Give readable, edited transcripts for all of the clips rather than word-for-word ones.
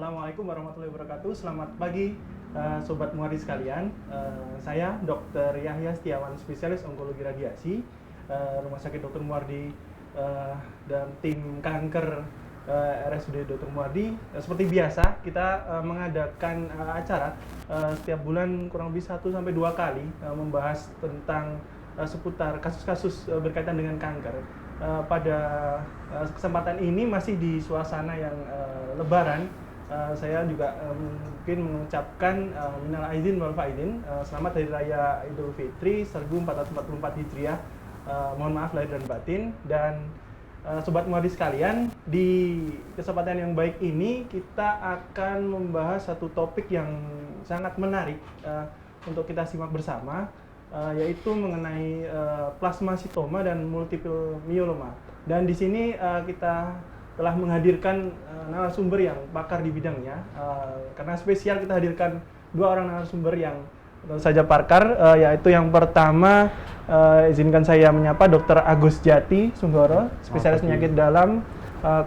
Assalamualaikum warahmatullahi wabarakatuh. Selamat pagi Sobat Muari sekalian. Saya Dr. Yahya Setiawan, spesialis onkologi radiasi Rumah Sakit Dr. Muardi dan tim kanker RSUD Dr. Muardi. Seperti biasa kita mengadakan acara setiap bulan kurang lebih 1 sampai 2 kali membahas tentang seputar kasus-kasus berkaitan dengan kanker. Pada kesempatan ini masih di suasana yang lebaran, saya juga mungkin mengucapkan minal aidin wal faidin, selamat Hari Raya Idul Fitri 1444 Hijriah. Mohon maaf lahir dan batin. Dan Sobat Muadi sekalian, di kesempatan yang baik ini kita akan membahas satu topik yang sangat menarik untuk kita simak bersama, yaitu mengenai plasmasitoma dan multiple myeloma. Dan di sini kita telah menghadirkan narasumber yang pakar di bidangnya. Karena spesial kita hadirkan 2 orang narasumber yang tentu saja pakar, yaitu yang pertama izinkan saya menyapa Dr. Agus Jati Sunggoro, spesialis penyakit dalam,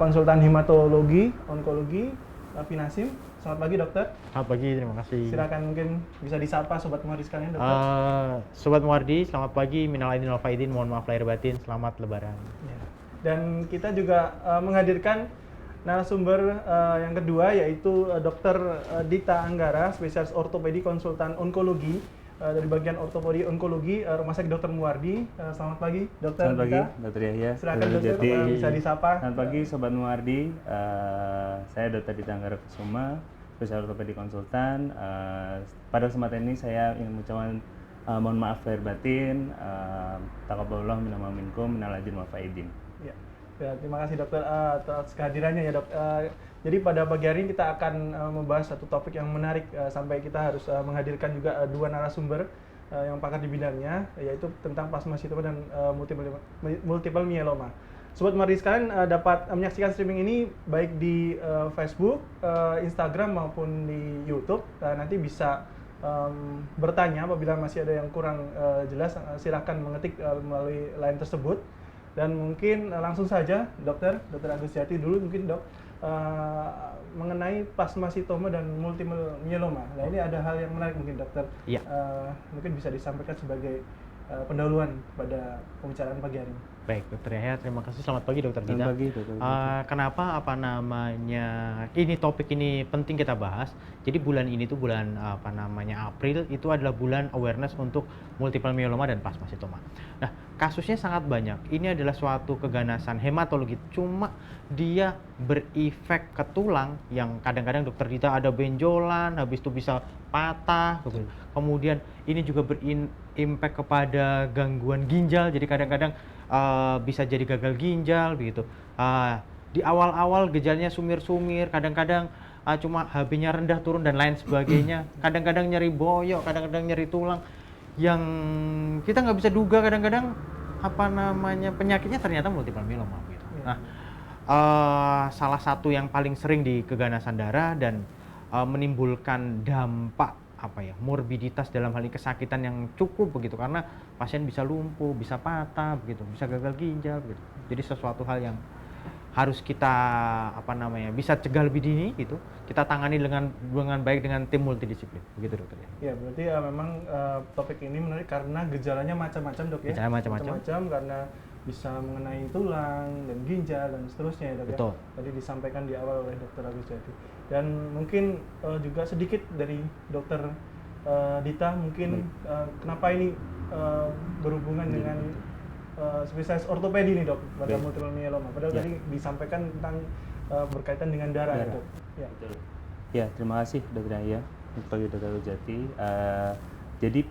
konsultan hematologi, onkologi, Vinasim. Selamat pagi dokter. Selamat pagi, terima kasih. Silakan mungkin bisa disapa Sobat Muardi sekalian dokter. Sobat Muardi, selamat pagi, minal aidin wal faidin, mohon maaf lahir batin, selamat lebaran. Ya. Dan kita juga menghadirkan narasumber yang kedua, yaitu Dr. Dita Anggara, spesialis ortopedi konsultan onkologi dari bagian ortopedi onkologi Rumah Sakit Dr. Muardi. Selamat pagi dokter. Selamat pagi Dr. Yahya. Silakan dokter, bisa disapa. Selamat pagi Sobat Muardi. Saya Dr. Dita Anggara Kusuma, spesialis ortopedi konsultan. Pada kesempatan ini saya ingin mengucapkan mohon maaf lahir batin, taqabbalallahu minna wa minkum, minal aidin wal faidin. Ya, terima kasih dokter atas kehadirannya ya dok. Jadi pada pagi hari ini kita akan membahas satu topik yang menarik, sampai kita harus menghadirkan juga 2 narasumber yang pakar di bidangnya, yaitu tentang plasmasitoma dan multiple myeloma. Sobat Muardi sekalian dapat menyaksikan streaming ini baik di Facebook, Instagram maupun di YouTube. Nanti bisa bertanya apabila masih ada yang kurang jelas, silakan mengetik melalui line tersebut. Dan mungkin langsung saja Dr. Agus Jati dulu mungkin dok, mengenai plasmasitoma dan multiple myeloma. Nah ini ada hal yang menarik mungkin dokter, Iya. Mungkin bisa disampaikan sebagai pendahuluan pada pembicaraan pagi hari ini. Baik, Dokter Yahya, terima kasih. Selamat pagi, Dokter Dita. Selamat pagi, Dokter. Kenapa ini topik ini penting kita bahas? Jadi bulan ini tuh bulan April itu adalah bulan awareness untuk multiple myeloma dan plasmasitoma. Nah, kasusnya sangat banyak. Ini adalah suatu keganasan hematologi, cuma dia berefek ke tulang yang kadang-kadang Dokter Dita ada benjolan, habis itu bisa patah. Kemudian ini juga berimpact kepada gangguan ginjal. Jadi kadang-kadang bisa jadi gagal ginjal begitu. Di awal-awal gejalanya sumir-sumir, kadang-kadang cuma HB-nya rendah turun dan lain sebagainya. Kadang-kadang nyeri boyok, kadang-kadang nyeri tulang yang kita nggak bisa duga. Kadang-kadang penyakitnya ternyata multiple myeloma gitu. Nah, salah satu yang paling sering di keganasan darah dan menimbulkan dampak morbiditas dalam hal ini kesakitan yang cukup begitu, karena pasien bisa lumpuh, bisa patah begitu, bisa gagal ginjal begitu. Jadi sesuatu hal yang harus kita bisa cegah lebih dini gitu. Kita tangani dengan baik dengan tim multidisiplin. Begitu dokter ya. Ya, berarti memang topik ini menarik karena gejalanya macam-macam dok ya. Gejalanya macam-macam karena bisa mengenai tulang dan ginjal dan seterusnya ya dok. Betul. Ya. Tadi disampaikan di awal oleh Dr. Agus Jati. Dan mungkin juga sedikit dari Dr. Dita mungkin kenapa ini berhubungan dengan spesialis ortopedi nih dok pada multiple myeloma. Padahal tadi disampaikan tentang berkaitan dengan darah ya dok. Ya. Ya, terima kasih Dr. Yahya. Dr. Agus Jati. Jadi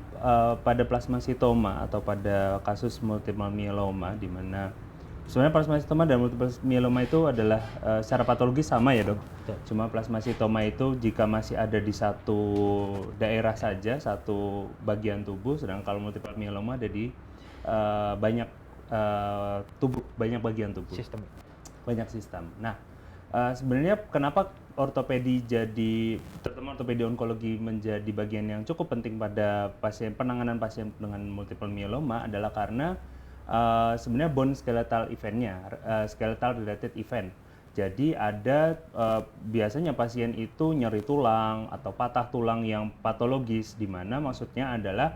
pada plasmasitoma atau pada kasus multiple myeloma, di mana sebenarnya plasmasitoma dan multiple myeloma itu adalah secara patologis sama ya dok. Betul. Cuma plasmasitoma itu jika masih ada di satu daerah saja, satu bagian tubuh, sedangkan kalau multiple myeloma ada di banyak tubuh, banyak bagian tubuh. Banyak sistem. Nah, sebenarnya kenapa terutama ortopedi onkologi menjadi bagian yang cukup penting pada penanganan pasien dengan multiple myeloma adalah karena sebenarnya bone skeletal eventnya, skeletal related event. Jadi ada biasanya pasien itu nyeri tulang atau patah tulang yang patologis, di mana maksudnya adalah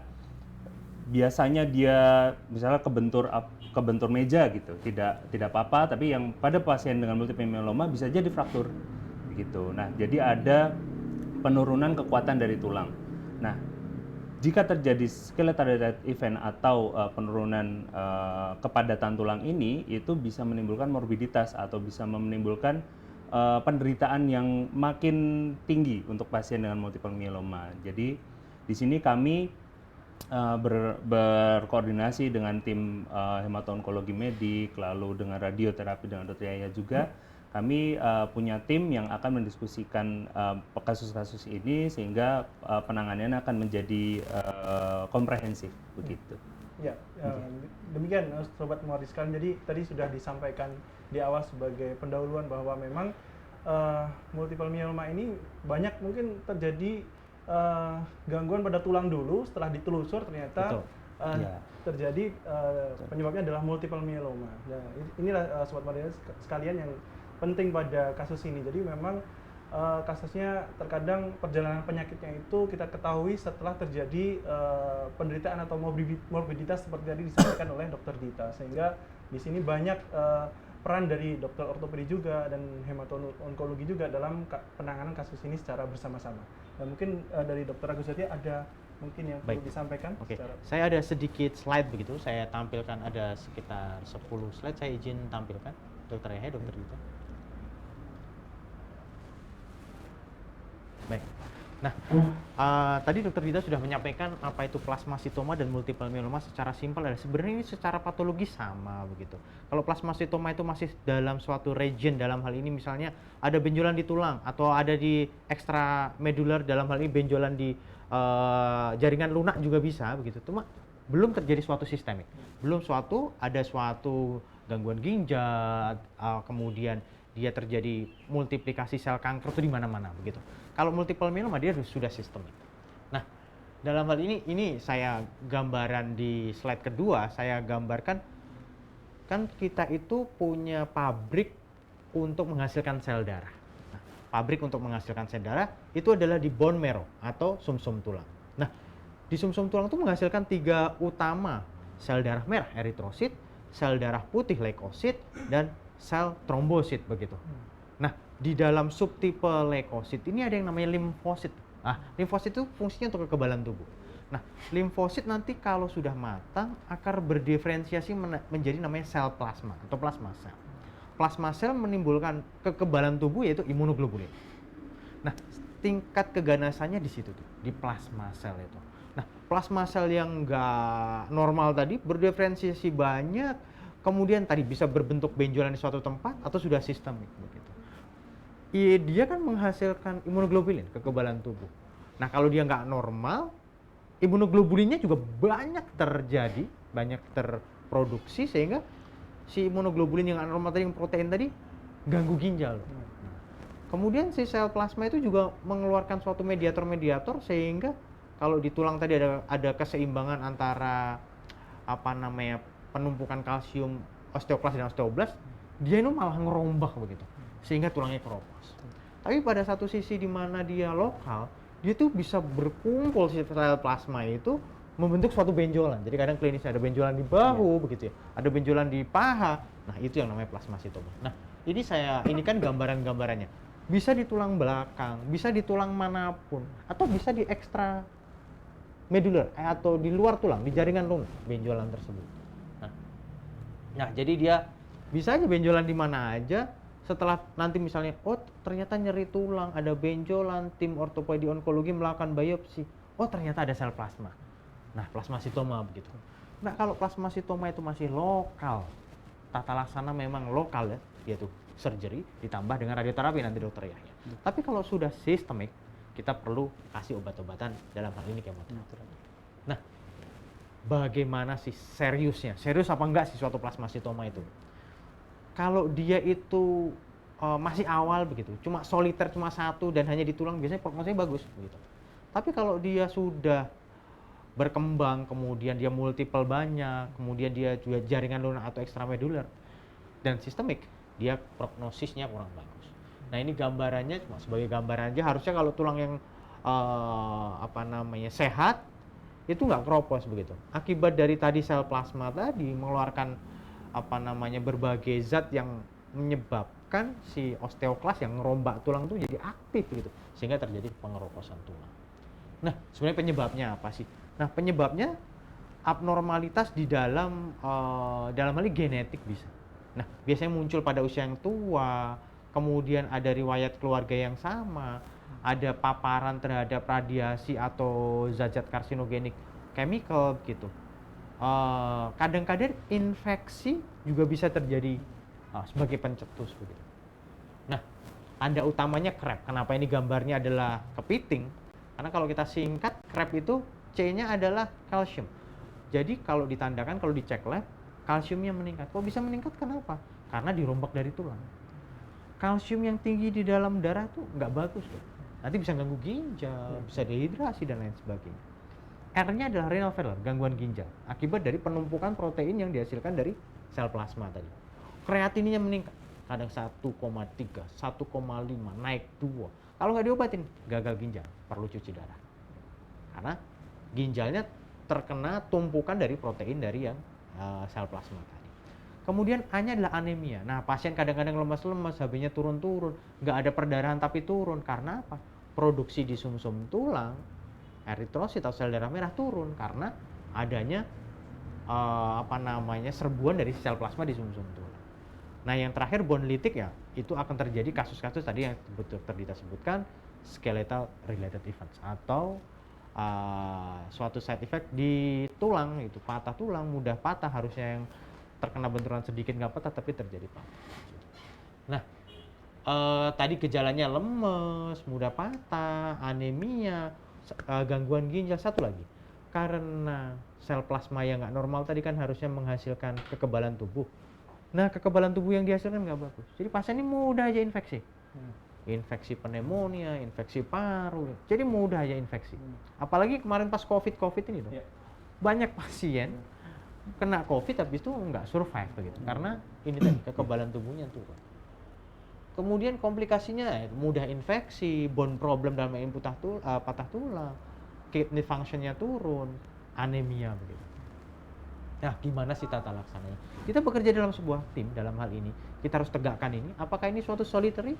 biasanya dia misalnya kebentur meja gitu, tidak apa-apa, tapi yang pada pasien dengan multiple myeloma bisa jadi fraktur begitu. Nah, jadi ada penurunan kekuatan dari tulang. Nah, jika terjadi skeletal death event atau penurunan kepadatan tulang ini, itu bisa menimbulkan morbiditas atau bisa menimbulkan penderitaan yang makin tinggi untuk pasien dengan multiple myeloma. Jadi di sini kami berkoordinasi dengan tim hemato-onkologi medik, lalu dengan radioterapi dengan Dr. Yahya juga. Kami punya tim yang akan mendiskusikan kasus-kasus ini sehingga penanganannya akan menjadi komprehensif begitu. Ya, demikian Sobat Muaris sekalian. Jadi tadi sudah disampaikan di awal sebagai pendahuluan bahwa memang multiple myeloma ini banyak mungkin terjadi gangguan pada tulang dulu, setelah ditelusur ternyata terjadi penyebabnya adalah multiple myeloma. Nah, inilah Sobat Muaris sekalian yang penting pada kasus ini. Jadi memang kasusnya terkadang perjalanan penyakitnya itu kita ketahui setelah terjadi penderitaan atau morbiditas seperti tadi disampaikan oleh Dr. Dita, sehingga di sini banyak peran dari dokter ortopedi juga dan hemato-onkologi juga dalam penanganan kasus ini secara bersama-sama. Dan mungkin dari Dr. Agus Setia ada mungkin yang perlu disampaikan. Oke. Saya ada sedikit slide begitu, saya tampilkan ada sekitar 10 slide, saya izin tampilkan. Dr. Yahya, Dr. Dita. Baik. Nah, tadi Dr. Dita sudah menyampaikan apa itu plasmasitoma dan multiple myeloma secara simpel. Sebenarnya ini secara patologis sama begitu. Kalau plasmasitoma itu masih dalam suatu region, dalam hal ini misalnya ada benjolan di tulang atau ada di extramedular, dalam hal ini benjolan di jaringan lunak juga bisa begitu. Cuma belum terjadi suatu sistemik, belum ada suatu gangguan ginjal, kemudian dia terjadi multiplikasi sel kanker itu di mana-mana begitu. Kalau multiple myeloma dia sudah sistemik. Nah, dalam hal ini saya gambaran di slide kedua, saya gambarkan kan kita itu punya pabrik untuk menghasilkan sel darah. Nah, pabrik untuk menghasilkan sel darah itu adalah di bone marrow atau sumsum tulang. Nah, di sumsum tulang itu menghasilkan 3 utama, sel darah merah eritrosit, sel darah putih leukosit, dan sel trombosit begitu. Nah, di dalam subtipe leukosit ini ada yang namanya limfosit. Nah, limfosit itu fungsinya untuk kekebalan tubuh. Nah, limfosit nanti kalau sudah matang akan berdiferensiasi menjadi namanya sel plasma atau plasma sel. Plasma sel menimbulkan kekebalan tubuh yaitu imunoglobulin. Nah, tingkat keganasannya di situ tuh, di plasma sel itu. Nah, plasma sel yang nggak normal tadi berdiferensiasi banyak, kemudian tadi bisa berbentuk benjolan di suatu tempat atau sudah sistemik begitu. Dia kan menghasilkan imunoglobulin, kekebalan tubuh. Nah, kalau dia nggak normal, imunoglobulinnya juga banyak terjadi, banyak terproduksi, sehingga si imunoglobulin yang nggak normal tadi, yang protein tadi, ganggu ginjal. Nah, kemudian si sel plasma itu juga mengeluarkan suatu mediator-mediator, sehingga kalau di tulang tadi ada keseimbangan antara penumpukan kalsium osteoklas dan osteoblas, dia itu malah ngerombak begitu, sehingga tulangnya keropos. Tapi pada satu sisi di mana dia lokal, dia tuh bisa berkumpul si sel plasma itu membentuk suatu benjolan. Jadi kadang klinisnya ada benjolan di bahu begitu ya, ada benjolan di paha. Nah, itu yang namanya plasmasitoma. Nah, ini kan gambaran-gambarannya. Bisa di tulang belakang, bisa di tulang manapun, atau bisa di ekstra medular atau di luar tulang, di jaringan lunak benjolan tersebut. Nah, jadi dia bisa aja benjolan di mana aja. Setelah nanti misalnya, oh ternyata nyeri tulang, ada benjolan, tim ortopedi onkologi melakukan biopsi, oh ternyata ada sel plasma. Nah, plasmasitoma begitu. Nah, kalau plasmasitoma itu masih lokal, tata laksana memang lokal ya, yaitu surgery ditambah dengan radioterapi nanti Dokter Yahya. Tapi kalau sudah sistemik, kita perlu kasih obat-obatan, dalam hal ini kemoterapi. Nah, bagaimana sih seriusnya? Serius apa enggak sih suatu plasmasitoma itu? Kalau dia itu masih awal begitu, cuma soliter, cuma satu dan hanya di tulang, biasanya prognosnya bagus begitu. Tapi kalau dia sudah berkembang, kemudian dia multiple banyak, kemudian dia juga jaringan lunak atau extramedular dan sistemik, dia prognosisnya kurang bagus. Nah ini gambarannya cuma sebagai gambaran aja, harusnya kalau tulang yang sehat itu nggak keropos begitu. Akibat dari tadi sel plasma tadi mengeluarkan berbagai zat yang menyebabkan si osteoklas yang ngerombak tulang itu jadi aktif gitu, sehingga terjadi pengeroposan tulang. Nah sebenarnya penyebabnya apa sih? Nah penyebabnya abnormalitas di dalam hal ini genetik bisa. Nah biasanya muncul pada usia yang tua, kemudian ada riwayat keluarga yang sama, ada paparan terhadap radiasi atau zat-zat karsinogenik chemical gitu. Kadang-kadang infeksi juga bisa terjadi sebagai pencetus begitu. Nah, tanda utamanya krep. Kenapa ini gambarnya adalah kepiting? Karena kalau kita singkat, krep itu C-nya adalah kalsium. Jadi kalau ditandakan, kalau dicek lab, kalsiumnya meningkat. Kok bisa meningkat? Kenapa? Karena dirombak dari tulang. Kalsium yang tinggi di dalam darah tuh nggak bagus loh. Nanti bisa ganggu ginjal, bisa dehidrasi dan lain sebagainya. R-nya adalah renal failure, gangguan ginjal, akibat dari penumpukan protein yang dihasilkan dari sel plasma tadi. Kreatinnya meningkat, kadang 1,3, 1,5, naik 2. Kalau nggak diobatin, gagal ginjal, perlu cuci darah. Karena ginjalnya terkena tumpukan dari protein dari yang sel plasma tadi. Kemudian A-nya adalah anemia. Nah, pasien kadang-kadang lemas-lemas, HB-nya turun-turun, nggak ada perdarahan tapi turun. Karena apa? Produksi di sumsum tulang, eritrosit atau sel darah merah turun karena adanya serbuan dari sel plasma di sumsum tulang. Nah, yang terakhir bone lytic ya, itu akan terjadi kasus-kasus tadi yang Dr. Dita sebutkan, skeletal related events atau suatu side effect di tulang, itu patah tulang, mudah patah, harusnya yang terkena benturan sedikit nggak patah tapi terjadi patah. Nah, tadi gejalanya lemes, mudah patah, anemia, gangguan ginjal. Satu lagi, karena sel plasma yang nggak normal tadi kan harusnya menghasilkan kekebalan tubuh. Nah, kekebalan tubuh yang dihasilkan nggak bagus. Jadi pasien ini mudah aja infeksi. Infeksi pneumonia, infeksi paru. Jadi mudah aja infeksi. Apalagi kemarin pas COVID ini dong. Banyak pasien kena COVID habis itu nggak survive begitu. Karena ini tadi kekebalan tubuhnya turun. Kemudian komplikasinya mudah infeksi, bone problem dalam patah tulang, kidney functionnya turun, anemia begitu. Nah, gimana sih tata laksananya? Kita bekerja dalam sebuah tim dalam hal ini. Kita harus tegakkan ini. Apakah ini suatu solitary?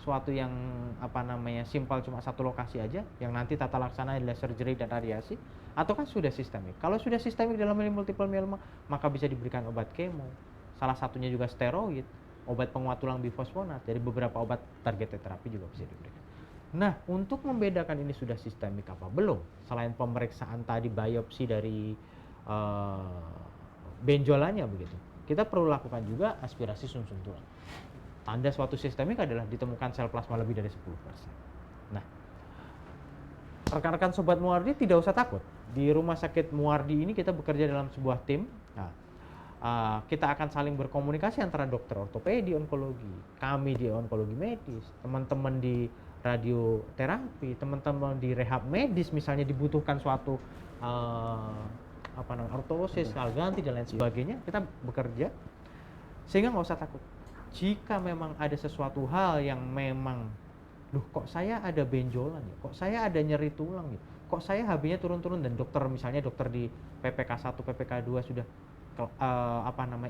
Suatu yang simpel cuma satu lokasi aja, yang nanti tata laksana adalah surgery dan radiasi, ataukah sudah sistemik? Kalau sudah sistemik dalam multiple myeloma, maka bisa diberikan obat kemo. Salah satunya juga steroid. Obat penguat tulang bifosfonat, dari beberapa obat targeted terapi juga bisa diberikan. Nah, untuk membedakan ini sudah sistemik apa belum, selain pemeriksaan tadi biopsi dari benjolannya begitu, kita perlu lakukan juga aspirasi sumsum tulang. Tanda suatu sistemik adalah ditemukan sel plasma lebih dari 10%. Nah, rekan-rekan Sobat Muardi tidak usah takut. Di Rumah Sakit Muardi ini kita bekerja dalam sebuah tim. Nah, kita akan saling berkomunikasi antara dokter ortopedi, onkologi, kami di onkologi medis, teman-teman di radioterapi, teman-teman di rehab medis, misalnya dibutuhkan suatu ortosis, kal ganti dan lain sebagainya, kita bekerja sehingga nggak usah takut. Jika memang ada sesuatu hal yang memang, kok saya ada benjolan ya, kok saya ada nyeri tulang ya, kok saya HB-nya turun-turun, dan dokter di PPK 1, PPK 2 sudah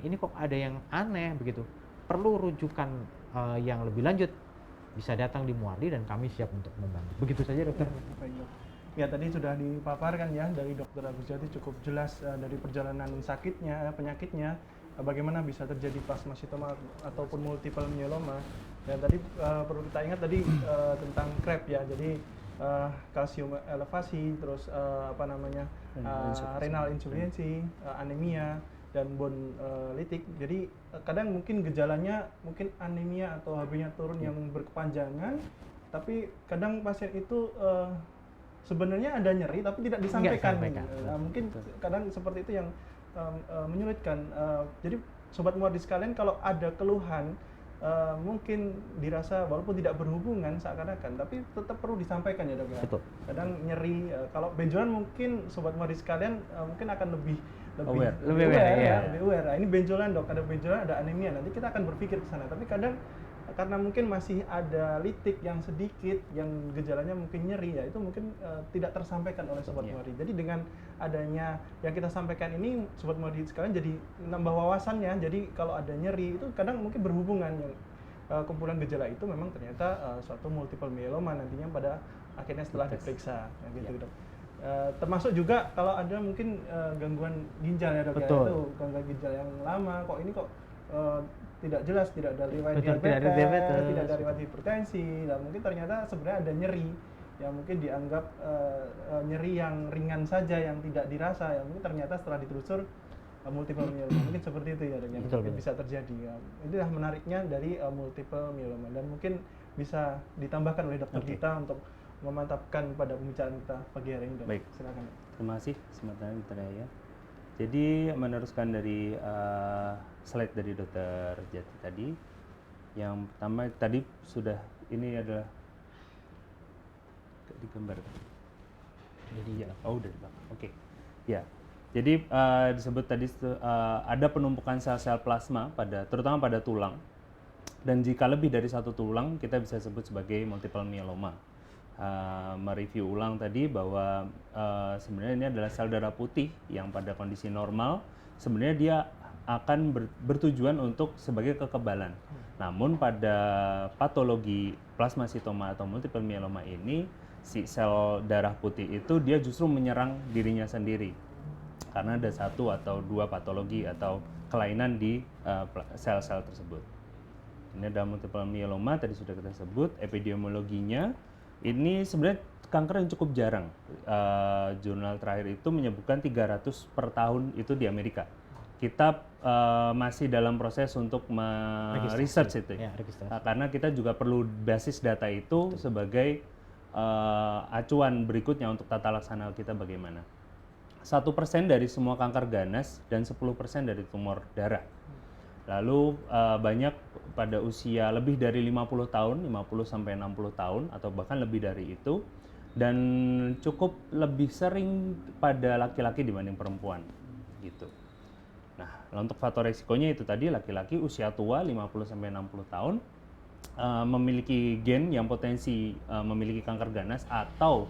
ini kok ada yang aneh begitu, perlu rujukan yang lebih lanjut, bisa datang di Muardi dan kami siap untuk membantu. Begitu saja dokter. Ya, tadi sudah dipaparkan ya dari Dokter Agus Jati, cukup jelas dari perjalanan sakitnya, penyakitnya, bagaimana bisa terjadi plasmasitoma ataupun multiple myeloma. Dan tadi perlu kita ingat tadi tentang krep ya, jadi kalsium elevasi, terus renal insufficiency, anemia, dan bone lytic. Jadi kadang mungkin gejalanya mungkin anemia atau HB-nya turun yang berkepanjangan, tapi kadang pasien itu sebenarnya ada nyeri tapi tidak disampaikan. Mungkin kadang seperti itu yang menyulitkan. Jadi Sobat Muardi sekalian, kalau ada keluhan mungkin dirasa walaupun tidak berhubungan seakan-akan, tapi tetap perlu disampaikan ya dok ya. Betul. Kadang nyeri, kalau benjolan mungkin sobat muari sekalian mungkin akan lebih Aware. Lebih aware, ya. lebih aware. Nah, ini benjolan dok, ada benjolan, ada anemia. Nanti kita akan berpikir ke sana. Tapi kadang karena mungkin masih ada litik yang sedikit, yang gejalanya mungkin nyeri, ya itu mungkin tidak tersampaikan oleh sobat muari. Jadi dengan adanya yang kita sampaikan ini, sobat muari sekalian jadi nambah wawasannya. Jadi kalau ada nyeri itu kadang mungkin berhubungan, yang kumpulan gejala itu memang ternyata suatu multiple myeloma nantinya pada akhirnya setelah diperiksa, ya, gitu dok. Termasuk juga kalau ada mungkin gangguan ginjal ya dok, ya, Betul. itu gangguan ginjal yang lama, kok ini kok tidak jelas, tidak ada riwayat Betul, diabetes, tidak ada diabetes. tidak ada riwayat hipertensi, dan mungkin ternyata sebenarnya ada nyeri yang mungkin dianggap nyeri yang ringan saja, yang tidak dirasa, yang mungkin ternyata setelah ditelusur multiple myeloma. Mungkin seperti itu ya dok, yang Betul, mungkin betul. bisa terjadi. Ya. Itulah menariknya dari multiple myeloma, dan mungkin bisa ditambahkan oleh dokter Oke. kita untuk memantapkan pada pembicaraan kita pagi hari ini dok. Baik. Silakan dok. Terima kasih sebenarnya Dr. Yahya. Jadi meneruskan dari slide dari Dr. Jati tadi, yang pertama tadi sudah ini adalah digambar. Jadi ya, oh udah di belakang. Oke. Ya. Jadi disebut tadi ada penumpukan sel-sel plasma terutama pada tulang. Dan jika lebih dari satu tulang, kita bisa sebut sebagai multiple myeloma. Mereview ulang tadi bahwa sebenarnya ini adalah sel darah putih yang pada kondisi normal sebenarnya dia akan bertujuan untuk sebagai kekebalan. Namun pada patologi plasmasitoma atau multiple myeloma ini, si sel darah putih itu dia justru menyerang dirinya sendiri karena ada satu atau dua patologi atau kelainan di sel-sel tersebut. Ini ada multiple myeloma, tadi sudah kita sebut. Epidemiologinya ini sebenarnya kanker yang cukup jarang. Jurnal terakhir itu menyebutkan 300 per tahun itu di Amerika. Kita masih dalam proses untuk research itu. Ya, registrasi. Karena kita juga perlu basis data itu sebagai acuan berikutnya untuk tata laksana kita bagaimana. 1% dari semua kanker ganas dan 10% dari tumor darah. Lalu banyak pada usia lebih dari 50 tahun, 50 sampai 60 tahun atau bahkan lebih dari itu, dan cukup lebih sering pada laki-laki dibanding perempuan gitu. Nah, untuk faktor resikonya itu tadi laki-laki usia tua 50 sampai 60 tahun memiliki gen yang potensi memiliki kanker ganas, atau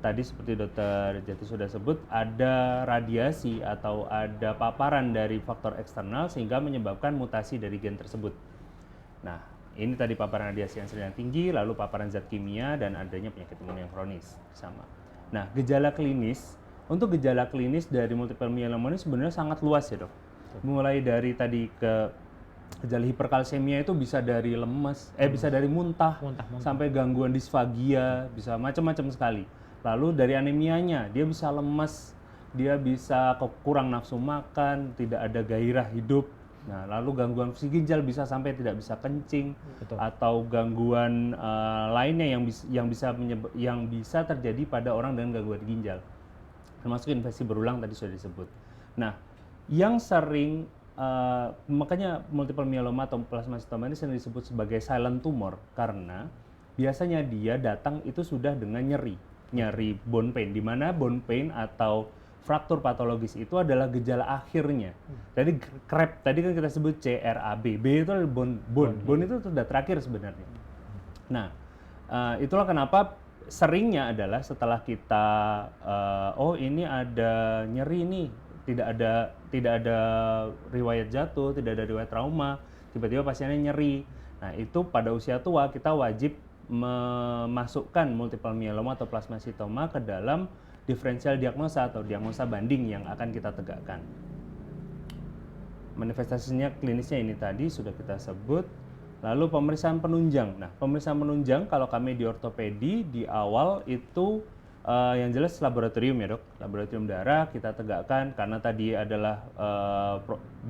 tadi seperti Dr. Jati sudah sebut, ada radiasi atau ada paparan dari faktor eksternal sehingga menyebabkan mutasi dari gen tersebut. Nah, ini tadi paparan radiasi yang sedang tinggi, lalu paparan zat kimia, dan adanya penyakit imun yang kronis sama. Nah, gejala klinis, untuk gejala klinis dari multiple myeloma ini sebenarnya sangat luas ya dok. Mulai dari tadi ke gejala hiperkalsemia itu bisa dari lemes, bisa dari muntah, sampai gangguan disfagia, bisa macam-macam sekali. Lalu dari anemianya, dia bisa lemes, dia bisa kurang nafsu makan, tidak ada gairah hidup. Nah, lalu gangguan fungsi ginjal bisa sampai tidak bisa kencing. Betul. Atau gangguan lainnya yang bisa terjadi pada orang dengan gangguan ginjal. Termasuk infeksi berulang tadi sudah disebut. Nah, yang sering makanya multiple myeloma atau plasmasitoma ini sering disebut sebagai silent tumor karena biasanya dia datang itu sudah dengan nyeri bone pain, di mana bone pain atau fraktur patologis itu adalah gejala akhirnya. Jadi CRAB tadi kan kita sebut CRAB, B itu adalah bone itu sudah terakhir sebenarnya. Nah, itulah kenapa seringnya adalah setelah kita oh ini ada nyeri nih, tidak ada riwayat jatuh, tidak ada riwayat trauma, tiba-tiba pasiennya nyeri. Nah, itu pada usia tua kita wajib memasukkan multiple myeloma atau plasmasitoma ke dalam diferensial diagnosa atau diagnosa banding yang akan kita tegakkan. Manifestasinya klinisnya ini tadi sudah kita sebut. Lalu pemeriksaan penunjang. Nah, pemeriksaan penunjang kalau kami di ortopedi di awal itu yang jelas laboratorium ya dok, laboratorium darah kita tegakkan karena tadi adalah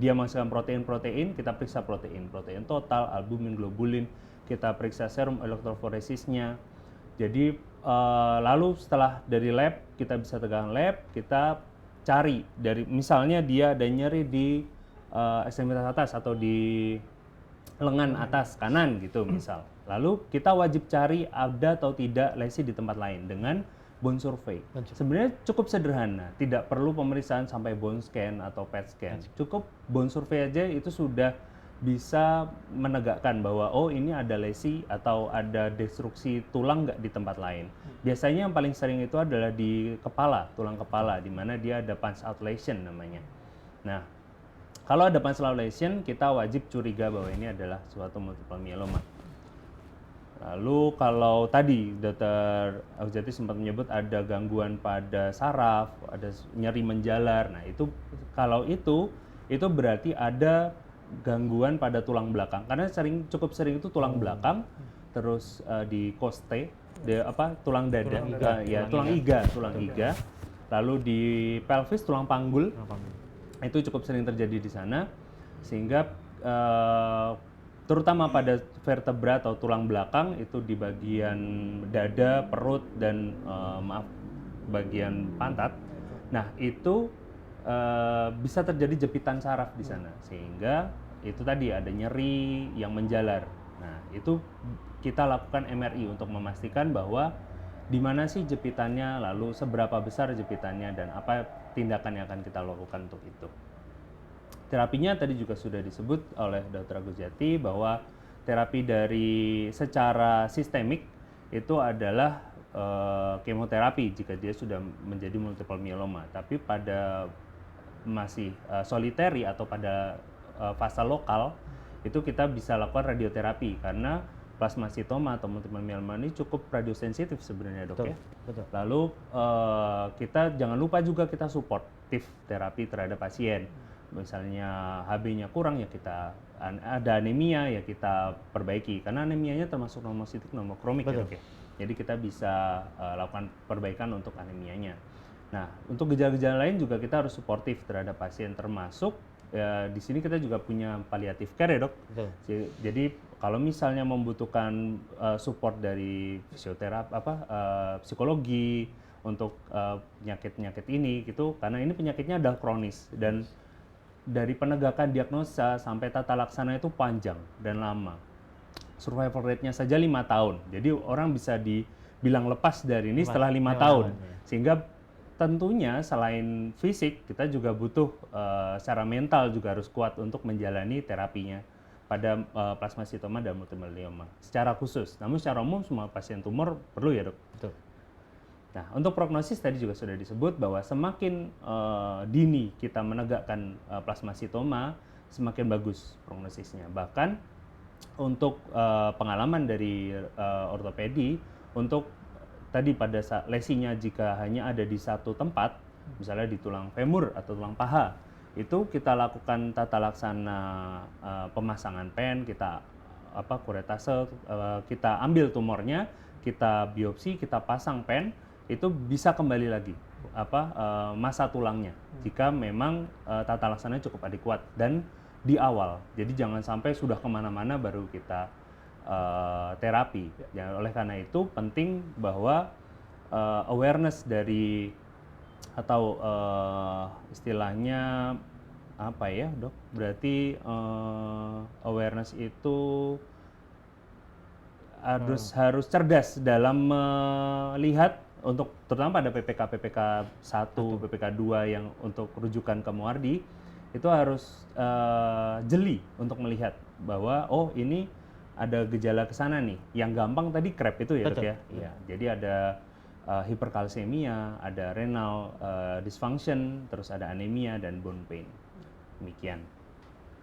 dia menghasilkan protein-protein, kita periksa protein total, albumin, globulin, kita periksa serum elektroforesisnya. Jadi lalu setelah dari lab kita bisa tegakkan lab, kita cari dari misalnya dia ada nyeri di ekstremitas atas atau di lengan atas kanan gitu misal. Lalu kita wajib cari ada atau tidak lesi di tempat lain dengan bone survey. Sebenarnya cukup sederhana, tidak perlu pemeriksaan sampai bone scan atau PET scan. Cukup bone survey aja itu sudah bisa menegakkan bahwa oh ini ada lesi atau ada destruksi tulang nggak di tempat lain. Biasanya yang paling sering itu adalah di kepala, tulang kepala, di mana dia ada punch out lesion namanya. Nah, kalau ada punch out lesion, kita wajib curiga bahwa ini adalah suatu multiple myeloma. Lalu kalau tadi Dr. Aujati sempat menyebut ada gangguan pada saraf, ada nyeri menjalar. Nah, itu kalau itu berarti ada gangguan pada tulang belakang. Karena cukup sering itu tulang belakang, terus di coste, tulang dada, tulang iga. Lalu di pelvis tulang panggul. Itu cukup sering terjadi di sana, sehingga terutama pada vertebra atau tulang belakang itu di bagian dada, perut, dan bagian pantat. Nah, itu bisa terjadi jepitan saraf di sana, sehingga itu tadi ada nyeri yang menjalar. Nah, itu kita lakukan MRI untuk memastikan bahwa di mana sih jepitannya, lalu seberapa besar jepitannya, dan apa tindakan yang akan kita lakukan untuk itu. Terapinya tadi juga sudah disebut oleh Dr. Agus Jati bahwa terapi dari secara sistemik itu adalah kemoterapi jika dia sudah menjadi multiple myeloma. Tapi pada masih soliteri atau pada fase lokal itu kita bisa lakukan radioterapi karena plasmasitoma atau multiple myeloma ini cukup radiosensitif sebenarnya, Dok. Betul. Lalu kita jangan lupa juga kita suportif terapi terhadap pasien. Misalnya HB-nya kurang ya kita ada anemia ya kita perbaiki karena anemianya termasuk nomositik nomokromik ya, Dok, ya. Jadi kita bisa lakukan perbaikan untuk anemianya. Nah, untuk gejala-gejala lain juga kita harus suportif terhadap pasien termasuk di sini kita juga punya palliative care ya, Dok. Jadi kalau misalnya membutuhkan support dari fisioterapi psikologi untuk penyakit-penyakit ini gitu karena ini penyakitnya adalah kronis dan dari penegakan diagnosa sampai tata laksana itu panjang dan lama. Survival rate-nya saja 5 tahun. Jadi orang bisa dibilang lepas dari ini setelah 5 tahun. Sehingga tentunya selain fisik, kita juga butuh secara mental juga harus kuat untuk menjalani terapinya pada plasmasitoma dan multiple myeloma secara khusus. Namun secara umum semua pasien tumor perlu ya, Dok. Betul. Nah, untuk prognosis tadi juga sudah disebut bahwa semakin dini kita menegakkan plasmasitoma, semakin bagus prognosisnya. Bahkan untuk pengalaman dari ortopedi, untuk tadi pada lesinya jika hanya ada di satu tempat, misalnya di tulang femur atau tulang paha, itu kita lakukan tata laksana pemasangan pen, kita kuretase, kita ambil tumornya, kita biopsi, kita pasang pen, itu bisa kembali lagi masa tulangnya jika memang tata laksananya cukup adekuat dan di awal. Jadi jangan sampai sudah kemana-mana baru kita terapi. Ya, oleh karena itu penting bahwa awareness dari atau istilahnya apa ya, Dok? Berarti awareness itu harus cerdas dalam melihat untuk terutama pada PPK 1, PPK 2 yang untuk rujukan ke Muardi itu harus jeli untuk melihat bahwa oh ini ada gejala ke sana nih. Yang gampang tadi CREB itu ya, Dok ya. Iya. Jadi ada hiperkalsemia, ada renal dysfunction, terus ada anemia dan bone pain. Demikian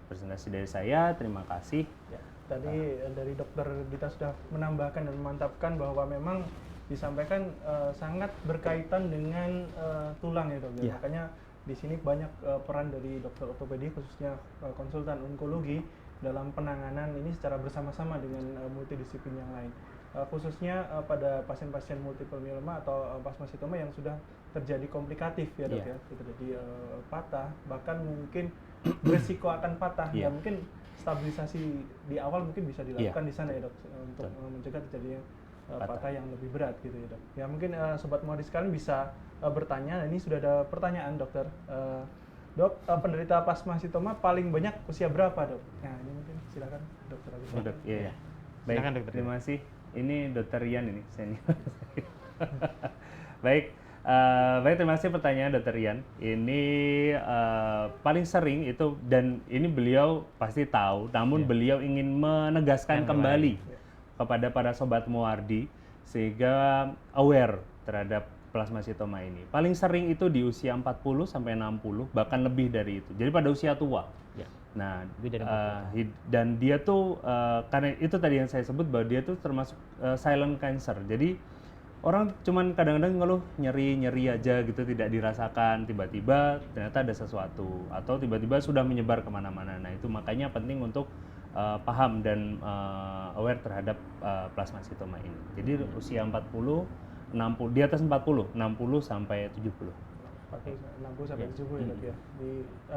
presentasi dari saya. Terima kasih. Ya, tadi dari Dokter Gita sudah menambahkan dan memantapkan bahwa memang disampaikan sangat berkaitan dengan tulang ya, Dok. Ya. Makanya di sini banyak peran dari dokter ortopedi khususnya konsultan onkologi dalam penanganan ini secara bersama-sama dengan multidisiplin yang lain. Khususnya pada pasien-pasien multiple myeloma atau plasmasitoma yang sudah terjadi komplikatif ya, Dok, ya. Terjadi patah, bahkan mungkin berisiko akan patah. Ya mungkin stabilisasi di awal mungkin bisa dilakukan di sana ya, Dok, untuk mencegah terjadinya patah yang lebih berat gitu ya, Dok. Ya mungkin Sobat Muardi sekalian bisa bertanya. Ini sudah ada pertanyaan, Dokter. Dok, penderita plasmasitoma paling banyak usia berapa, Dok? Nah, ini mungkin silakan Dokter Agus. Oh, Dok, iya. Ya. Baik, Silakan, Dokter. terima kasih. Ini Dokter Rian ini senior. Baik, baik, terima kasih pertanyaan Dokter Rian. Ini paling sering itu, dan ini beliau pasti tahu, namun beliau ingin menegaskan kembali kepada para sobat Muardi sehingga aware terhadap plasmasitoma ini. Paling sering itu di usia 40 sampai 60, bahkan lebih dari itu. Jadi pada usia tua. Ya. Nah, Lebih dari dan dia tuh karena itu tadi yang saya sebut bahwa dia tuh termasuk silent cancer. Jadi orang cuman kadang-kadang ngeluh nyeri aja gitu, tidak dirasakan, tiba-tiba ternyata ada sesuatu atau tiba-tiba sudah menyebar kemana-mana. Nah, itu makanya penting untuk paham dan aware terhadap plasmasitoma ini. Jadi usia 40, 60, di atas 40, 60 sampai 70. Pakai 60 sampai 70 ya, Dok ya.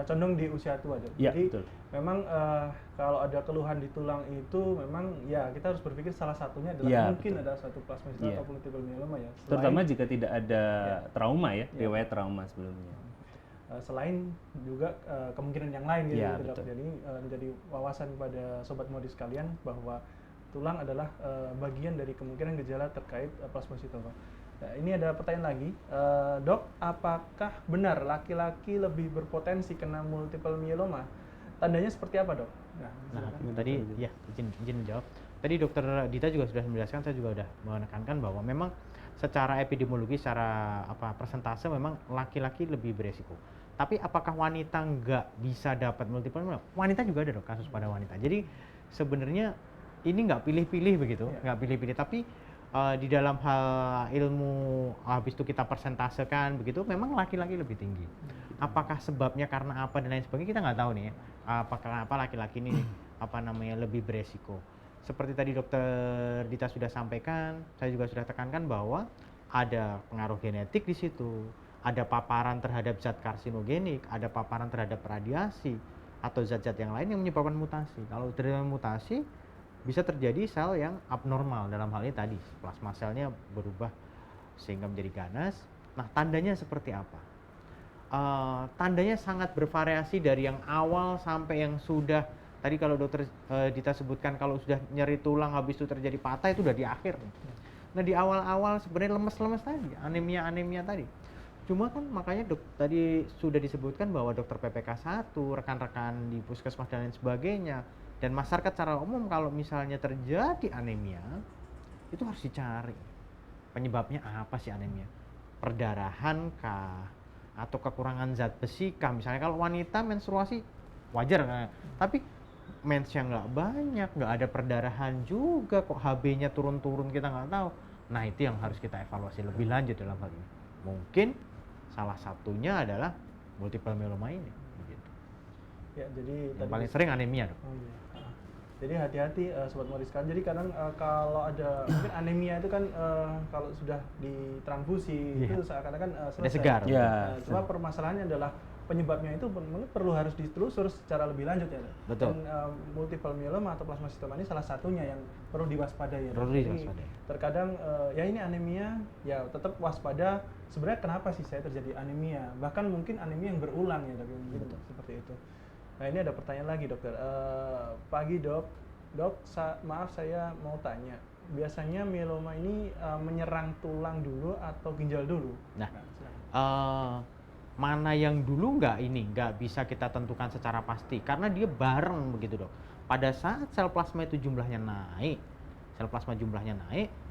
Condong di usia tua, Dok. Ya, Jadi betul. memang kalau ada keluhan di tulang itu memang ya kita harus berpikir salah satunya adalah Ya, mungkin ada satu plasmasitoma atau multiple myeloma ya. Terutama jika tidak ada trauma ya, riwayat trauma sebelumnya. Selain juga kemungkinan yang lain gitu, Ya, Dok. betul. Jadi menjadi wawasan pada sobat Muardi sekalian bahwa tulang adalah bagian dari kemungkinan gejala terkait plasmasitoma. Nah, ini ada pertanyaan lagi, Dok, apakah benar laki-laki lebih berpotensi kena multiple myeloma? Tandanya seperti apa, Dok? Nah, silakan. tadi ya izin menjawab. Tadi Dokter Dita juga sudah menjelaskan, saya juga sudah menekankan bahwa memang secara epidemiologi, secara persentase memang laki-laki lebih beresiko. Tapi apakah wanita nggak bisa dapat multiple myeloma? Wanita juga ada, Dok, kasus pada wanita. Jadi sebenarnya ini nggak pilih-pilih begitu, nggak pilih-pilih. Tapi di dalam hal ilmu habis itu kita persentasekan begitu, memang laki-laki lebih tinggi. Apakah sebabnya karena apa dan lain sebagainya kita nggak tahu nih ya. Apakah laki-laki ini lebih beresiko? Seperti tadi Dokter Dita sudah sampaikan, saya juga sudah tekankan bahwa ada pengaruh genetik di situ, ada paparan terhadap zat karsinogenik, ada paparan terhadap radiasi atau zat-zat yang lain yang menyebabkan mutasi. Kalau terjadi mutasi, bisa terjadi sel yang abnormal, dalam hal ini tadi plasma selnya berubah sehingga menjadi ganas. Nah, tandanya seperti apa? Tandanya sangat bervariasi dari yang awal sampai yang sudah tadi kalau Dokter Dita sebutkan kalau sudah nyeri tulang habis itu terjadi patah itu udah di akhir. Nah, di awal-awal sebenarnya lemes-lemes tadi, anemia tadi. Cuma kan makanya tadi sudah disebutkan bahwa dokter PPK 1, rekan-rekan di puskesmas dan lain sebagainya, dan masyarakat secara umum kalau misalnya terjadi anemia itu harus dicari penyebabnya apa sih anemia, perdarahan kah atau kekurangan zat besi kah. Misalnya kalau wanita menstruasi wajar kan, tapi mensnya nggak banyak, nggak ada perdarahan juga, kok HB-nya turun-turun kita nggak tahu. Nah, itu yang harus kita evaluasi lebih lanjut dalam hal ini. Mungkin salah satunya adalah multiple myeloma ini. Ya, jadi yang paling sering anemia, Dok. Oh, iya. Jadi hati-hati sobat Muardi sekalian. Jadi kadang kalau ada mungkin anemia itu kan kalau sudah ditransfusi itu seakan-akan selesai. Udah segar. Ya. Cuma permasalahannya adalah penyebabnya itu perlu harus ditelusur secara lebih lanjut ya. Betul. Dan multiple myeloma atau plasmasitoma ini salah satunya yang perlu diwaspadai ya. Perlu diwaspadai. Terkadang ya ini anemia, ya tetap waspada. Sebenarnya kenapa sih saya terjadi anemia? Bahkan mungkin anemia yang berulang ya, gitu, seperti itu. Nah, ini ada pertanyaan lagi, Dokter. Pagi, Dok. Dok, maaf saya mau tanya. Biasanya myeloma ini menyerang tulang dulu atau ginjal dulu? Nah, mana yang dulu nggak bisa kita tentukan secara pasti karena dia bareng begitu, Dok. Pada saat sel plasma itu jumlahnya naik,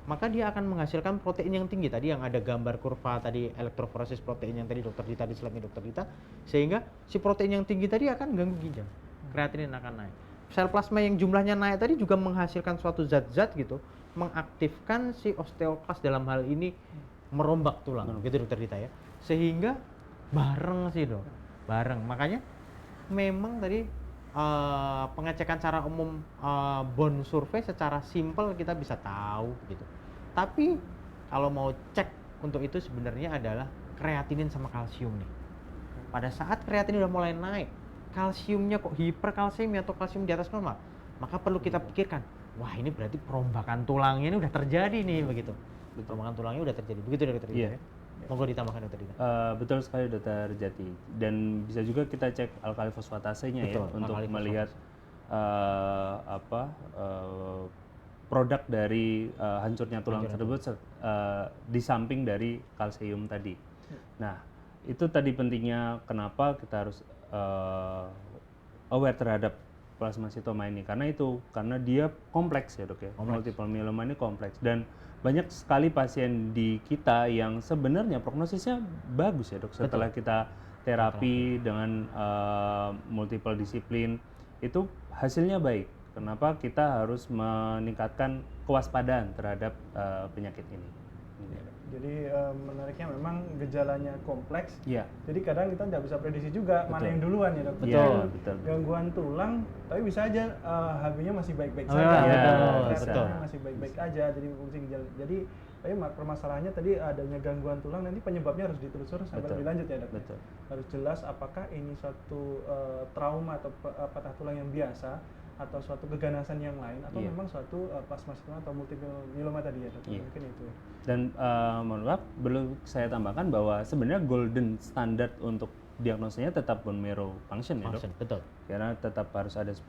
maka dia akan menghasilkan protein yang tinggi. Tadi yang ada gambar kurva tadi elektroforesis protein yang tadi Dokter Dita di slide Dokter Dita, sehingga si protein yang tinggi tadi akan ganggu ginjal, kreatinin akan naik. Sel plasma yang jumlahnya naik tadi juga menghasilkan suatu zat-zat gitu, mengaktifkan si osteoklas dalam hal ini merombak tulang, gitu Dokter Dita ya, sehingga bareng sih, Dok, bareng. Makanya memang tadi pengecekan secara umum bone survey secara simpel kita bisa tahu gitu. Tapi kalau mau cek untuk itu sebenarnya adalah kreatinin sama kalsium nih. Pada saat kreatinin udah mulai naik, kalsiumnya kok hiperkalsiemia atau kalsium di atas normal, maka perlu kita pikirkan, wah ini berarti perombakan tulangnya ini udah terjadi nih begitu. Perombakan tulangnya udah terjadi begitu, Dokter. Iya. Monggo ditambahkan dokter Dika. Betul sekali Dokter Jati. Dan bisa juga kita cek alkali fosfatasenya ya Betul, untuk alkali melihat produk dari hancurnya tulang tersebut di samping dari kalsium tadi. Nah, itu tadi pentingnya kenapa kita harus aware terhadap plasmasitoma ini karena dia kompleks ya dok ya. Multiple myeloma ini kompleks dan banyak sekali pasien di kita yang sebenarnya prognosisnya bagus ya dok setelah kita terapi dengan multiple disiplin itu hasilnya baik. Kenapa kita harus meningkatkan kewaspadaan terhadap penyakit ini? Jadi menariknya memang gejalanya kompleks. Iya. Jadi kadang kita nggak bisa prediksi juga mana yang duluan ya dok. Betul. Betul. Gangguan tulang, tapi bisa aja HB-nya masih baik-baik Oh, saja. betul, Reaksinya betul. masih baik-baik aja. Jadi fungsi gejala. Jadi tapi permasalahannya tadi adanya gangguan tulang nanti penyebabnya harus ditelusur sampai lebih lanjut ya dok. Betul. Harus jelas apakah ini suatu trauma atau patah tulang yang biasa atau suatu keganasan yang lain atau memang suatu plasmasitoma atau multiple myeloma tadi ya dok. Mungkin itu. Dan mohon maaf, perlu saya tambahkan bahwa sebenarnya golden standard untuk diagnosanya tetap bone marrow function ya dok. Betul. Karena tetap harus ada 10%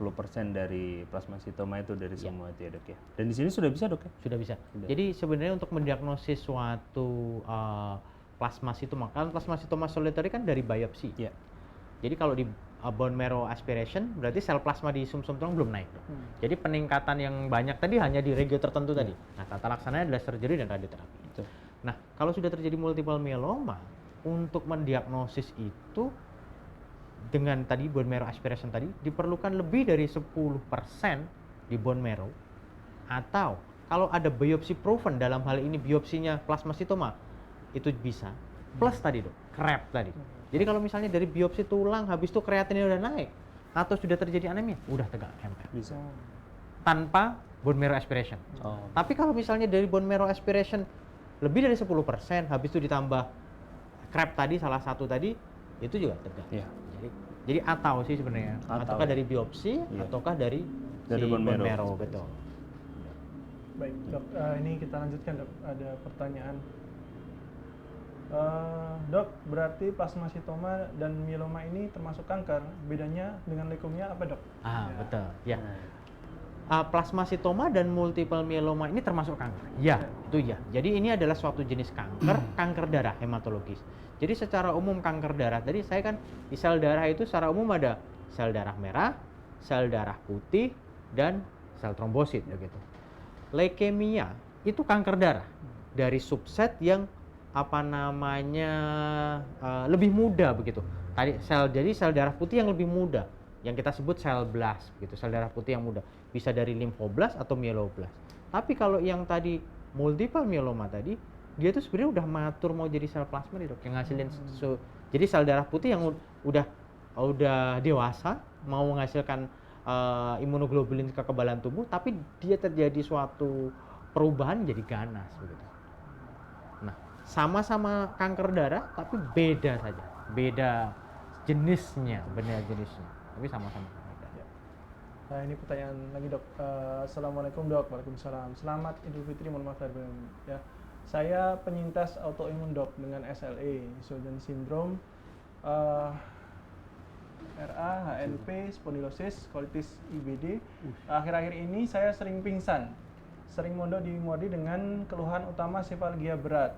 dari plasmasitoma itu dari semua itu ya dok ya. Dan di sini sudah bisa dok ya? Sudah bisa. Jadi sebenarnya untuk mendiagnosis suatu plasmasitoma, kan plasmasitoma solitary kan dari biopsi. Iya. Jadi kalau di bone marrow aspiration berarti sel plasma di sumsum tulang belum naik. Jadi peningkatan yang banyak tadi hanya di regio tertentu tadi. Nah, tata laksananya adalah surgery dan radioterapi. Betul. Nah, kalau sudah terjadi multiple myeloma, untuk mendiagnosis itu dengan tadi bone marrow aspiration tadi diperlukan lebih dari 10% di bone marrow, atau kalau ada biopsi proven, dalam hal ini biopsinya plasmasitoma itu bisa plus tadi dok, CREB tadi. Jadi kalau misalnya dari biopsi tulang habis itu kreatinnya udah naik atau sudah terjadi anemia, udah tegak MR. Bisa. Tanpa bone marrow aspiration. Tapi kalau misalnya dari bone marrow aspiration lebih dari 10%, habis itu ditambah CREB tadi salah satu tadi, itu juga tegak. Iya. Jadi atau sih sebenarnya, ataukah dari biopsi ataukah dari bone marrow, betul. Baik dok, ini kita lanjutkan dok. Ada pertanyaan. Dok, berarti plasmasitoma dan myeloma ini termasuk kanker. Bedanya dengan leukemia apa dok? Betul. Ya. Plasmasitoma dan multiple myeloma ini termasuk kanker. Ya, itu ya. Jadi ini adalah suatu jenis kanker, kanker darah hematologis. Jadi secara umum kanker darah, tadi saya kan di sel darah itu secara umum ada sel darah merah, sel darah putih, dan sel trombosit begitu. Leukemia itu kanker darah dari subset yang lebih muda begitu. Jadi sel darah putih yang lebih muda, yang kita sebut sel blast begitu, sel darah putih yang muda, bisa dari limfoblast atau mieloblast. Tapi kalau yang tadi multiple myeloma tadi, dia tuh sebenarnya udah matur mau jadi sel plasma nih dok, yang ngasilin jadi sel darah putih yang udah dewasa, mau menghasilkan imunoglobulin kekebalan tubuh, tapi dia terjadi suatu perubahan jadi ganas begitu. Nah, sama-sama kanker darah tapi beda saja, beda jenisnya, tapi sama-sama kanker darah. Nah, ini pertanyaan lagi dok. Assalamualaikum dok. Waalaikumsalam. Selamat Idul Fitri, mohon maaf lahir batin. Ya, saya penyintas autoimun dok dengan SLE, Sjögren syndrome, RA, HNP, spondylosis, colitis IBD. Akhir-akhir ini saya sering pingsan, sering mondok di Muardi dengan keluhan utama sefalgia berat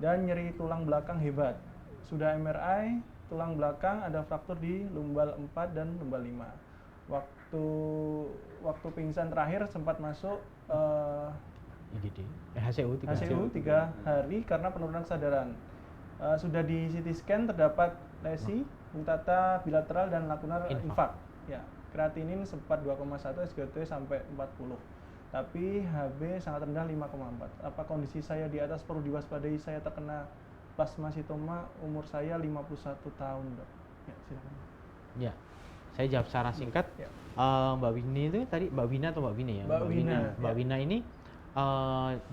dan nyeri tulang belakang hebat. Sudah MRI tulang belakang, ada fraktur di lumbal 4 dan lumbal 5. Waktu pingsan terakhir sempat masuk IGD, HCU 3 hari karena penurunan kesadaran. Sudah di CT scan terdapat lesi punctata bilateral dan lakunar infark. Ya, kreatinin sempat 2,1, SGLT sampai 40. Tapi HB sangat rendah 5,4. Apa kondisi saya di atas perlu diwaspadai? Saya terkena plasmasitoma, umur saya 51 tahun, dok. Ya, silakan. Ya, saya jawab secara singkat. Ya. Mbak Winnie itu tadi, Mbak Wina atau Mbak Wina ya? Mbak Wina ini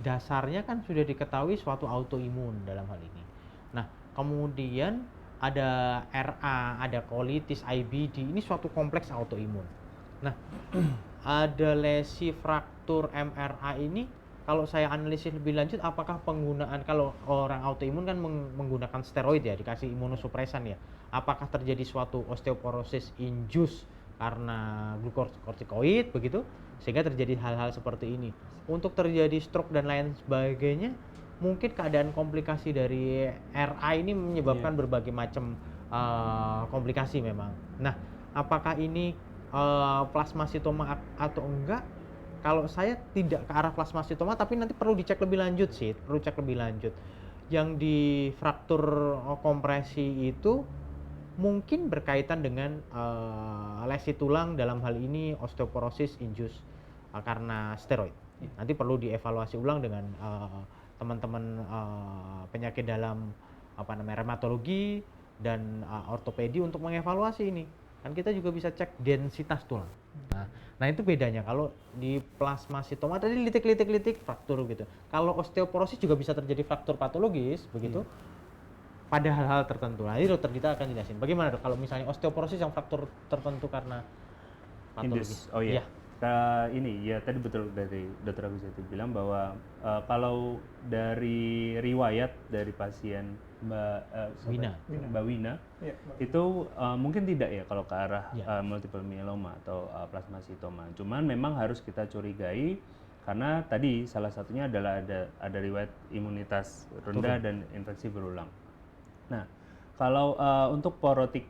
dasarnya kan sudah diketahui suatu autoimun dalam hal ini. Nah, kemudian ada RA, ada colitis, IBD, ini suatu kompleks autoimun. Nah, ada lesi fraktur MRA ini kalau saya analisis lebih lanjut, apakah penggunaan, kalau orang autoimun kan menggunakan steroid ya, dikasih imunosupresan ya, apakah terjadi suatu osteoporosis induce karena glukokortikoid begitu, sehingga terjadi hal-hal seperti ini. Untuk terjadi stroke dan lain sebagainya, mungkin keadaan komplikasi dari RA ini menyebabkan berbagai macam komplikasi memang. Nah, apakah ini plasmasitoma atau enggak? Kalau saya tidak ke arah plasmasitoma, tapi nanti perlu dicek lebih lanjut sih, perlu cek lebih lanjut. Yang di fraktur kompresi itu mungkin berkaitan dengan lesi tulang, dalam hal ini osteoporosis induce karena steroid. Nanti perlu dievaluasi ulang dengan teman-teman penyakit dalam rheumatologi dan ortopedi untuk mengevaluasi ini. Kan kita juga bisa cek densitas tulang. Nah itu bedanya. Kalau di plasmasitoma tadi litik-litik fraktur gitu. Kalau osteoporosis juga bisa terjadi fraktur patologis begitu. Pada hal-hal tertentu. Nah, ini dokter kita akan jelasin. Bagaimana dok kalau misalnya osteoporosis yang fraktur tertentu karena patologis? Oh iya. Ini ya tadi betul dari Dr. Agus itu bilang bahwa kalau dari riwayat dari pasien Mbak Wina itu mungkin tidak ya kalau ke arah multiple myeloma atau plasmasitoma. Cuman memang harus kita curigai karena tadi salah satunya adalah ada riwayat imunitas rendah dan infeksi berulang. Nah, kalau untuk porotic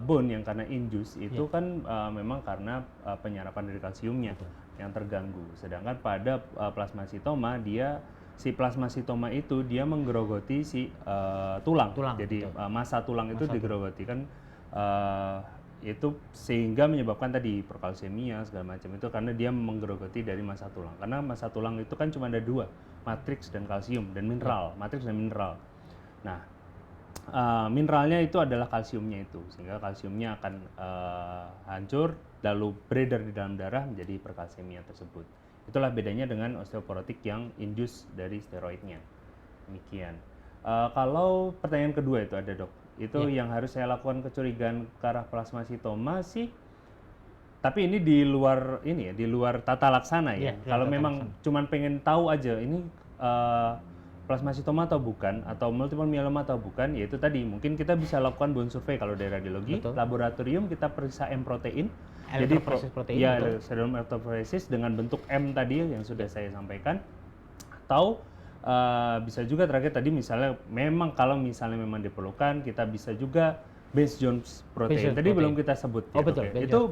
bone yang karena induce itu kan memang karena penyerapan dari kalsiumnya yang terganggu. Sedangkan pada plasmasitoma si plasmasitoma itu dia menggerogoti si tulang. Jadi massa tulang itu digerogoti kan itu sehingga menyebabkan tadi hiperkalsemia segala macam itu karena dia menggerogoti dari massa tulang. Karena massa tulang itu kan cuma ada dua, matriks dan kalsium dan mineral, matriks dan mineral. Nah, mineralnya itu adalah kalsiumnya itu, sehingga kalsiumnya akan hancur lalu beredar di dalam darah menjadi hiperkalsemia tersebut. Itulah bedanya dengan osteoporotik yang induce dari steroidnya. Demikian. Kalau pertanyaan kedua itu ada dok, itu yang harus saya lakukan kecurigaan ke arah plasmasitoma sih. Tapi ini di luar tata laksana ya. Kalau memang cuman pengen tahu aja ini plasmasitoma atau bukan, atau multiple myeloma atau bukan, yaitu tadi mungkin kita bisa lakukan bone survey kalau dari radiologi. Laboratorium kita periksa M protein. Jadi serum electrophoresis dengan bentuk M tadi yang sudah saya sampaikan. Atau bisa juga terakhir tadi misalnya memang kalau misalnya memang diperlukan kita bisa juga Benz Jones protein. Tadi belum kita sebut ya, betul. Ya. Itu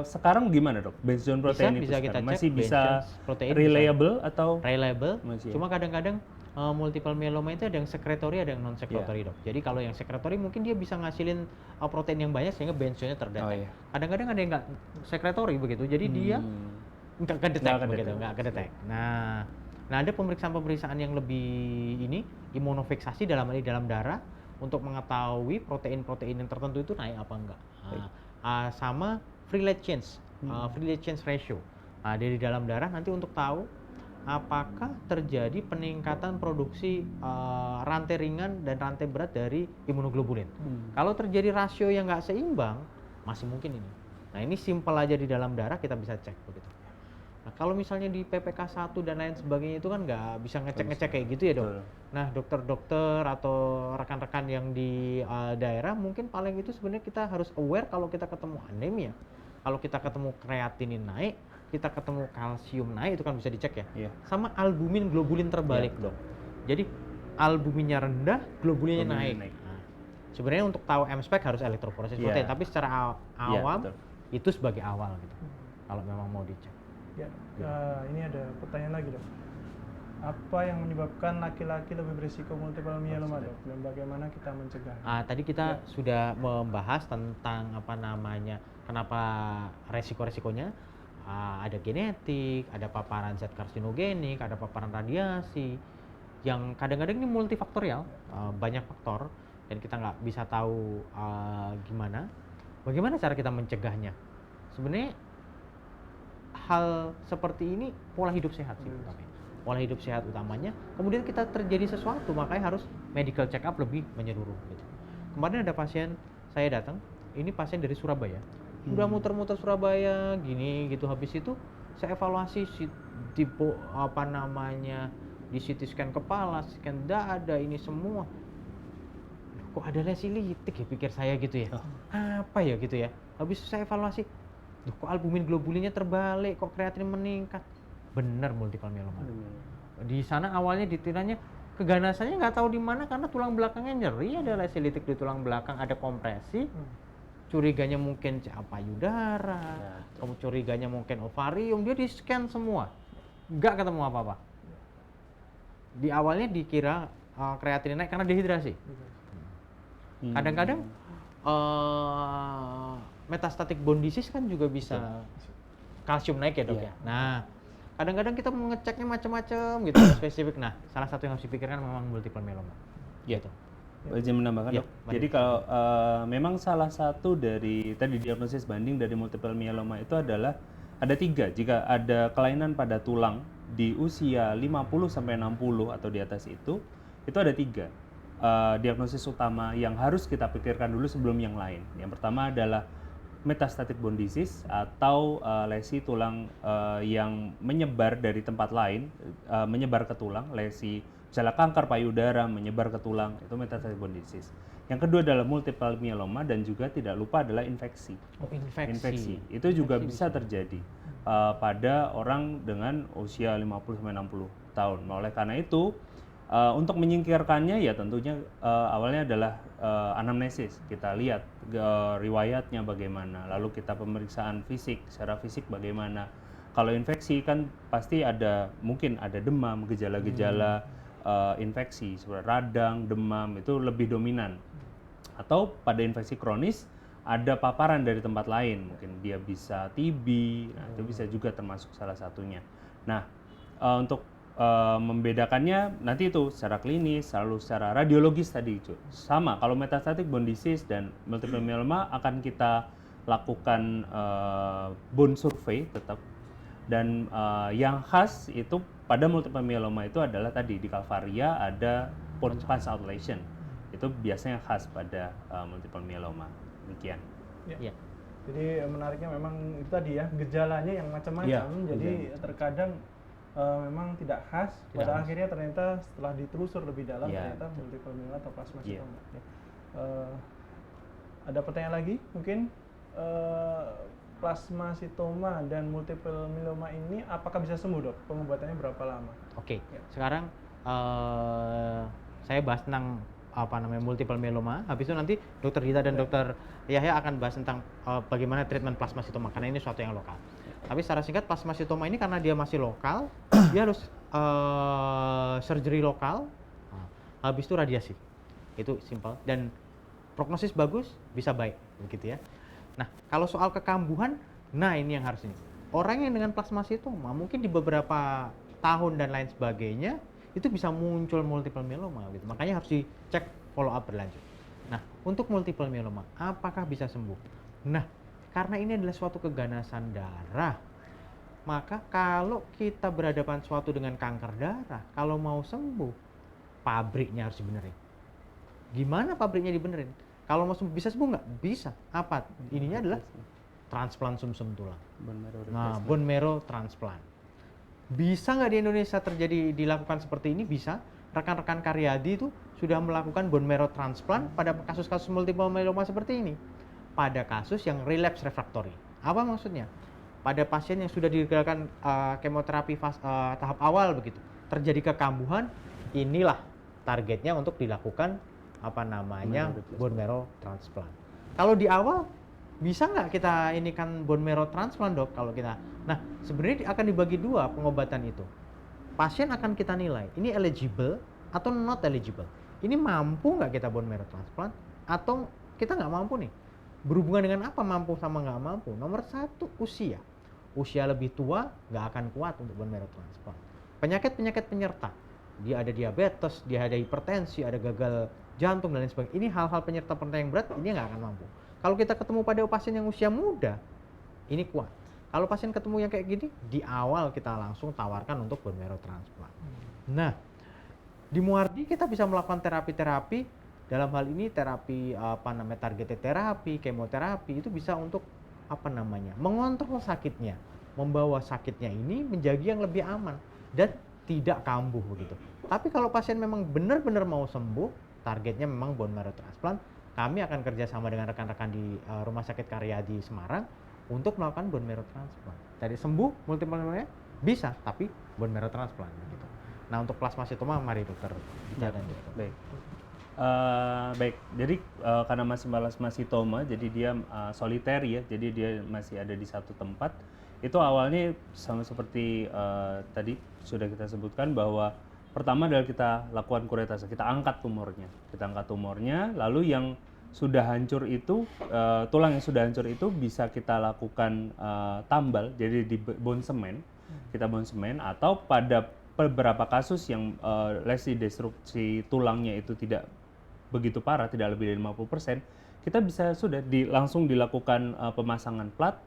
sekarang gimana dok? Benz Jones protein bisa kita cek, masih bisa reliable atau reliable? Cuma kadang-kadang multiple myeloma itu ada yang sekretori, ada yang non sekretori dok. Jadi kalau yang sekretori mungkin dia bisa ngasilin protein yang banyak sehingga benzonya terdetek. Kadang-kadang ada yang nggak sekretori begitu, jadi dia nggak kedetek. Nah ada pemeriksaan yang lebih imunofiksasi dalam darah untuk mengetahui protein-protein yang tertentu itu naik apa enggak. Sama free light change ratio. Dari dalam darah nanti untuk tahu apakah terjadi peningkatan produksi rantai ringan dan rantai berat dari imunoglobulin. Kalau terjadi rasio yang nggak seimbang, masih mungkin ini. Nah ini simpel aja di dalam darah kita bisa cek begitu. Nah kalau misalnya di PPK 1 dan lain sebagainya itu kan nggak bisa ngecek kayak gitu ya dok. Nah dokter-dokter atau rekan-rekan yang di daerah mungkin paling itu sebenarnya kita harus aware kalau kita ketemu anemia, kalau kita ketemu kreatinin naik, kita ketemu kalsium naik itu kan bisa dicek ya. Sama albumin globulin terbalik dok. Jadi albuminnya rendah, globulinnya naik. Nah, sebenarnya untuk tahu M-spec harus elektroforesis protein, tapi secara awam itu sebagai awal gitu. Kalau memang mau dicek. Ini ada pertanyaan lagi dok. Apa yang menyebabkan laki-laki lebih berisiko multiple myeloma dok? Dan bagaimana kita mencegah? Tadi kita sudah membahas tentang kenapa resiko-resikonya. Ada genetik, ada paparan zat karsinogenik, ada paparan radiasi. Yang kadang-kadang ini multifaktorial, banyak faktor dan kita nggak bisa tahu bagaimana cara kita mencegahnya. Sebenarnya hal seperti ini pola hidup sehat sih utamanya. Pola hidup sehat utamanya. Kemudian kita terjadi sesuatu makanya harus medical check up lebih menyeluruh gitu. Kemarin ada pasien saya datang, ini pasien dari Surabaya. Udah muter-muter Surabaya gini gitu, habis itu saya evaluasi tipe apa namanya di CT scan kepala, scan dada, ini semua. Kok ada lesi litik ya, pikir saya gitu ya. Apa ya gitu ya. Habis saya evaluasi, loh, kok albumin globulinnya terbalik, kok kreatin meningkat. Bener multiple myeloma. Di sana awalnya dikiranya keganasannya nggak tahu di mana karena tulang belakangnya nyeri, ada lesi litik di tulang belakang, ada kompresi. Curiganya mungkin payudara, kamu curiganya mungkin ovarium, dia di scan semua, nggak ketemu apa-apa. Di awalnya dikira kreatin naik karena dehidrasi. Kadang-kadang metastatic bone disease kan juga bisa kalsium naik ya dok ya. Nah, kadang-kadang kita mau ngeceknya macam-macam gitu, spesifik. Nah, salah satu yang harus dipikirkan memang multiple myeloma. Gitu. Izin menambahkan Ya, dok. Jadi kalau memang salah satu dari tadi diagnosis banding dari multiple myeloma itu adalah ada 3. Jika ada kelainan pada tulang di usia 50 sampai 60 atau di atas itu ada 3 diagnosis utama yang harus kita pikirkan dulu sebelum yang lain. Yang pertama adalah metastatic bone disease atau lesi tulang yang menyebar dari tempat lain, menyebar ke tulang, lesi misalnya kanker payudara menyebar ke tulang, itu metastatic bone disease. Yang kedua adalah multiple myeloma dan juga tidak lupa adalah infeksi. Infeksi. Itu juga bisa terjadi pada orang dengan usia 50-60 tahun. Oleh karena itu, untuk menyingkirkannya ya tentunya awalnya adalah anamnesis. Kita lihat riwayatnya bagaimana, lalu kita pemeriksaan fisik, secara fisik bagaimana. Kalau infeksi kan pasti mungkin ada demam, gejala-gejala infeksi seperti radang, demam itu lebih dominan. Atau pada infeksi kronis ada paparan dari tempat lain, mungkin dia bisa TB, nah itu bisa juga termasuk salah satunya. Nah, untuk membedakannya nanti itu secara klinis, lalu secara radiologis tadi itu sama. Kalau metastatic bone disease dan multiple myeloma akan kita lakukan bone survey tetap. Dan yang khas itu pada multiple myeloma itu adalah tadi di Calvaria ada pulse outlesion. Itu biasanya khas pada multiple myeloma. Demikian. Ya. Jadi menariknya memang itu tadi ya, gejalanya yang macam-macam. Jadi terkadang memang tidak khas. Pada akhirnya ternyata setelah ditelusur lebih dalam ternyata multiple myeloma atau plasmacytoma. Ada pertanyaan lagi mungkin? Plasmacytoma dan multiple myeloma ini apakah bisa sembuh dok? Pengobatannya berapa lama? Oke. Sekarang saya bahas tentang multiple myeloma. Habis itu nanti Dokter Dita dan Dokter Yahya akan bahas tentang bagaimana treatment plasmacytoma karena ini suatu yang lokal. Tapi secara singkat plasmacytoma ini karena dia masih lokal, dia harus surgery lokal. Habis itu radiasi. Itu simpel dan prognosis bagus, bisa baik begitu ya. Nah, kalau soal kekambuhan, nah ini yang harus ini. Orang yang dengan plasmacytoma mungkin di beberapa tahun dan lain sebagainya itu bisa muncul multiple myeloma gitu. Makanya harus dicek follow up berlanjut. Nah, untuk multiple myeloma apakah bisa sembuh? Nah, karena ini adalah suatu keganasan darah, maka kalau kita berhadapan suatu dengan kanker darah, kalau mau sembuh, pabriknya harus dibenerin. Gimana pabriknya dibenerin? Kalau mau sembuh, bisa sembuh nggak? Bisa. Apa? Ininya adalah transplant sumsum tulang. Bone marrow transplant. Bisa nggak di Indonesia dilakukan seperti ini? Bisa. Rekan-rekan Karyadi itu sudah melakukan bone marrow transplant pada kasus-kasus multiple myeloma seperti ini. Pada kasus yang relapse refractory. Apa maksudnya? Pada pasien yang sudah diberikan kemoterapi tahap awal begitu, terjadi kekambuhan, inilah targetnya untuk dilakukan bone marrow transplant. Kalau di awal bisa nggak kita ini kan bone marrow transplant dok? Kalau kita, nah sebenarnya akan dibagi dua pengobatan itu. Pasien akan kita nilai ini eligible atau not eligible. Ini mampu nggak kita bone marrow transplant atau kita nggak mampu nih? Berhubungan dengan apa mampu sama nggak mampu? Nomor 1 usia. Usia lebih tua nggak akan kuat untuk bone marrow transplant. Penyakit penyerta. Dia ada diabetes, dia ada hipertensi, ada gagal jantung dan lain sebagainya. Ini hal-hal penyerta yang berat, ini nggak akan mampu. Kalau kita ketemu pada pasien yang usia muda, ini kuat. Kalau pasien ketemu yang kayak gini, di awal kita langsung tawarkan untuk bone marrow transplant. Nah, di Muardi kita bisa melakukan terapi-terapi, dalam hal ini terapi targeted terapi, kemoterapi, itu bisa untuk mengontrol sakitnya, membawa sakitnya ini menjadi yang lebih aman dan tidak kambuh begitu. Tapi kalau pasien memang benar-benar mau sembuh, targetnya memang bone marrow transplant, kami akan kerjasama dengan rekan-rekan di Rumah Sakit Karyadi Semarang untuk melakukan bone marrow transplant. Dari sembuh multiple myeloma bisa, tapi bone marrow transplant gitu. Nah, untuk plasmasitoma mari dokter bicara. Baik. Baik, jadi karena masih plasmasitoma, jadi dia soliter ya, jadi dia masih ada di satu tempat. Itu awalnya sama seperti tadi sudah kita sebutkan bahwa pertama adalah kita lakukan kuretase, kita angkat tumornya, lalu yang sudah hancur itu, tulang yang sudah hancur itu bisa kita lakukan tambal, jadi di bone cement, kita bone cement, atau pada beberapa kasus yang lesi destruksi tulangnya itu tidak begitu parah, tidak lebih dari 50%, kita bisa langsung dilakukan pemasangan plat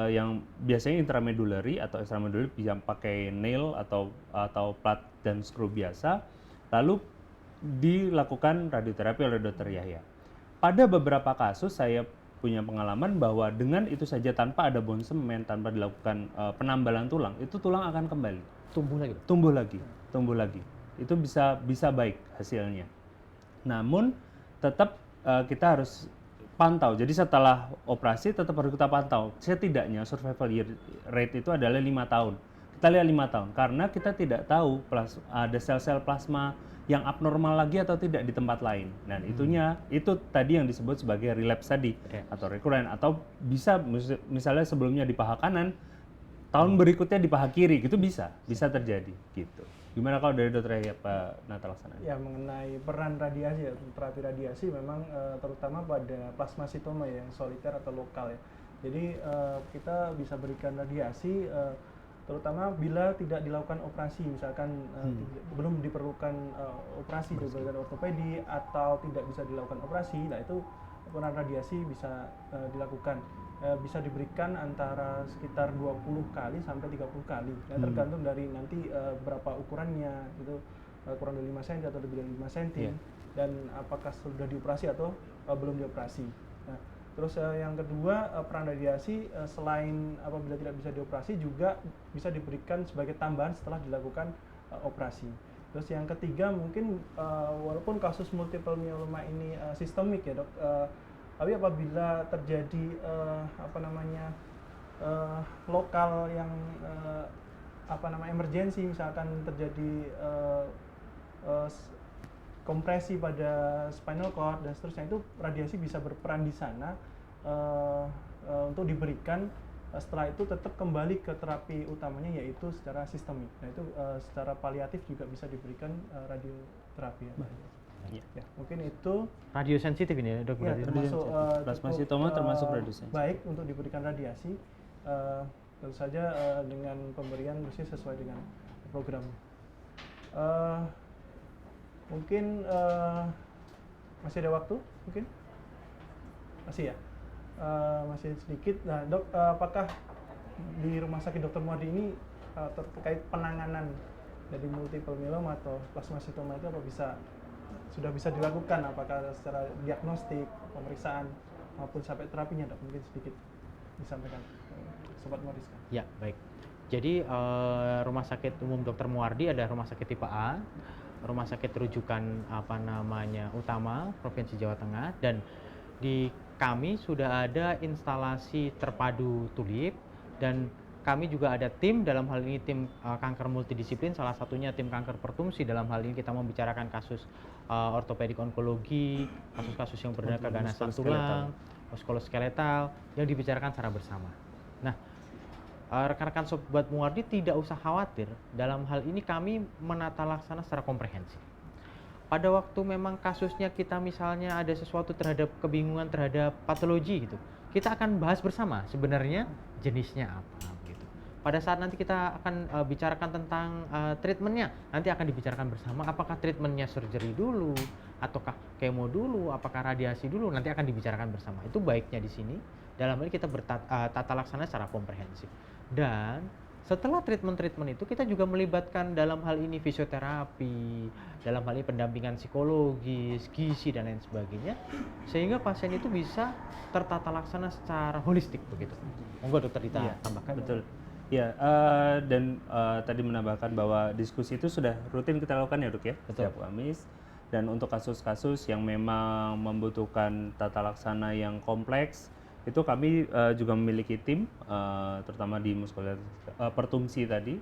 yang biasanya intramedullary atau extramedullary, bisa pakai nail atau plat dan screw biasa, lalu dilakukan radioterapi oleh Dr. Yahya. Pada beberapa kasus saya punya pengalaman bahwa dengan itu saja tanpa ada bone cement, tanpa dilakukan penambalan tulang, itu tulang akan kembali tumbuh lagi. Itu bisa baik hasilnya. Namun tetap kita harus pantau. Jadi setelah operasi tetap harus kita pantau. Setidaknya survival rate itu adalah 5 tahun. Kita lihat 5 tahun karena kita tidak tahu ada sel-sel plasma yang abnormal lagi atau tidak di tempat lain. Dan itu tadi yang disebut sebagai relapse tadi atau recurrent, atau bisa misalnya sebelumnya di paha kanan, tahun berikutnya di paha kiri, gitu bisa terjadi gitu. Gimana kalau dari Dokter Yahya, Pak Nata Laksana? Ya, mengenai peran radiasi, terapi radiasi memang terutama pada plasmasitoma yang soliter atau lokal ya. Jadi kita bisa berikan radiasi terutama bila tidak dilakukan operasi, misalkan belum diperlukan operasi, diberikan ortopedi atau tidak bisa dilakukan operasi, nah itu peran radiasi bisa dilakukan. Bisa diberikan antara sekitar 20 kali sampai 30 kali. Nah, tergantung dari nanti berapa ukurannya, itu kurang dari 5 cm atau lebih dari 5 cm, dan apakah sudah dioperasi atau belum dioperasi. Nah, terus yang kedua, peran radiasi selain apabila tidak bisa dioperasi juga bisa diberikan sebagai tambahan setelah dilakukan operasi. Terus yang ketiga mungkin walaupun kasus multiple myeloma ini sistemik ya dok, tapi apabila terjadi lokal yang emergensi, misalkan terjadi kompresi pada spinal cord dan seterusnya, itu radiasi bisa berperan di sana untuk diberikan. Setelah itu tetap kembali ke terapi utamanya yaitu secara sistemik. Nah itu secara paliatif juga bisa diberikan radioterapi ya. Ya, mungkin itu radio sensitif ini ya dok. Ya, termasuk plasmasitoma termasuk radio sensitif. Baik untuk diberikan radiasi, tentu saja dengan pemberian dosis sesuai dengan program. Mungkin masih ada waktu, mungkin masih ya, masih sedikit. Nah dok, apakah di Rumah Sakit Dr. Muardi ini terkait penanganan dari multiple myeloma atau plasmasitoma itu sudah bisa dilakukan, apakah secara diagnostik, pemeriksaan maupun sampai terapinya dok? Mungkin sedikit disampaikan Sobat Muardi sekalian. Ya, baik. Jadi Rumah Sakit Umum Dr. Muardi ada rumah sakit tipe A, rumah sakit rujukan utama Provinsi Jawa Tengah, dan di kami sudah ada instalasi terpadu tulip, dan kami juga ada tim, dalam hal ini tim kanker multidisiplin, salah satunya tim kanker pertumsi. Dalam hal ini kita membicarakan kasus ortopedik onkologi, kasus-kasus yang berdasarkan keganasan tulang, muskuloskeletal, yang dibicarakan secara bersama. Nah, rekan-rekan Sobat Muardi tidak usah khawatir, dalam hal ini kami menata laksana secara komprehensif. Pada waktu memang kasusnya kita misalnya ada sesuatu terhadap kebingungan terhadap patologi gitu, kita akan bahas bersama sebenarnya jenisnya apa. Pada saat nanti kita akan bicarakan tentang treatmentnya, nanti akan dibicarakan bersama apakah treatmentnya surgery dulu, ataukah kemo dulu, apakah radiasi dulu, nanti akan dibicarakan bersama. Itu baiknya di sini, dalam hal ini kita bertata laksana secara komprehensif. Dan setelah treatment itu kita juga melibatkan dalam hal ini fisioterapi, dalam hal ini pendampingan psikologis, gizi, dan lain sebagainya, sehingga pasien itu bisa tertata laksana secara holistik begitu. Monggo dokter Dita tambahkan. Betul. Ya, dan tadi menambahkan bahwa diskusi itu sudah rutin kita lakukan ya Dok ya, Betul. setiap Kamis. Dan untuk kasus-kasus yang memang membutuhkan tata laksana yang kompleks, itu kami juga memiliki tim, terutama di Pertumsi tadi,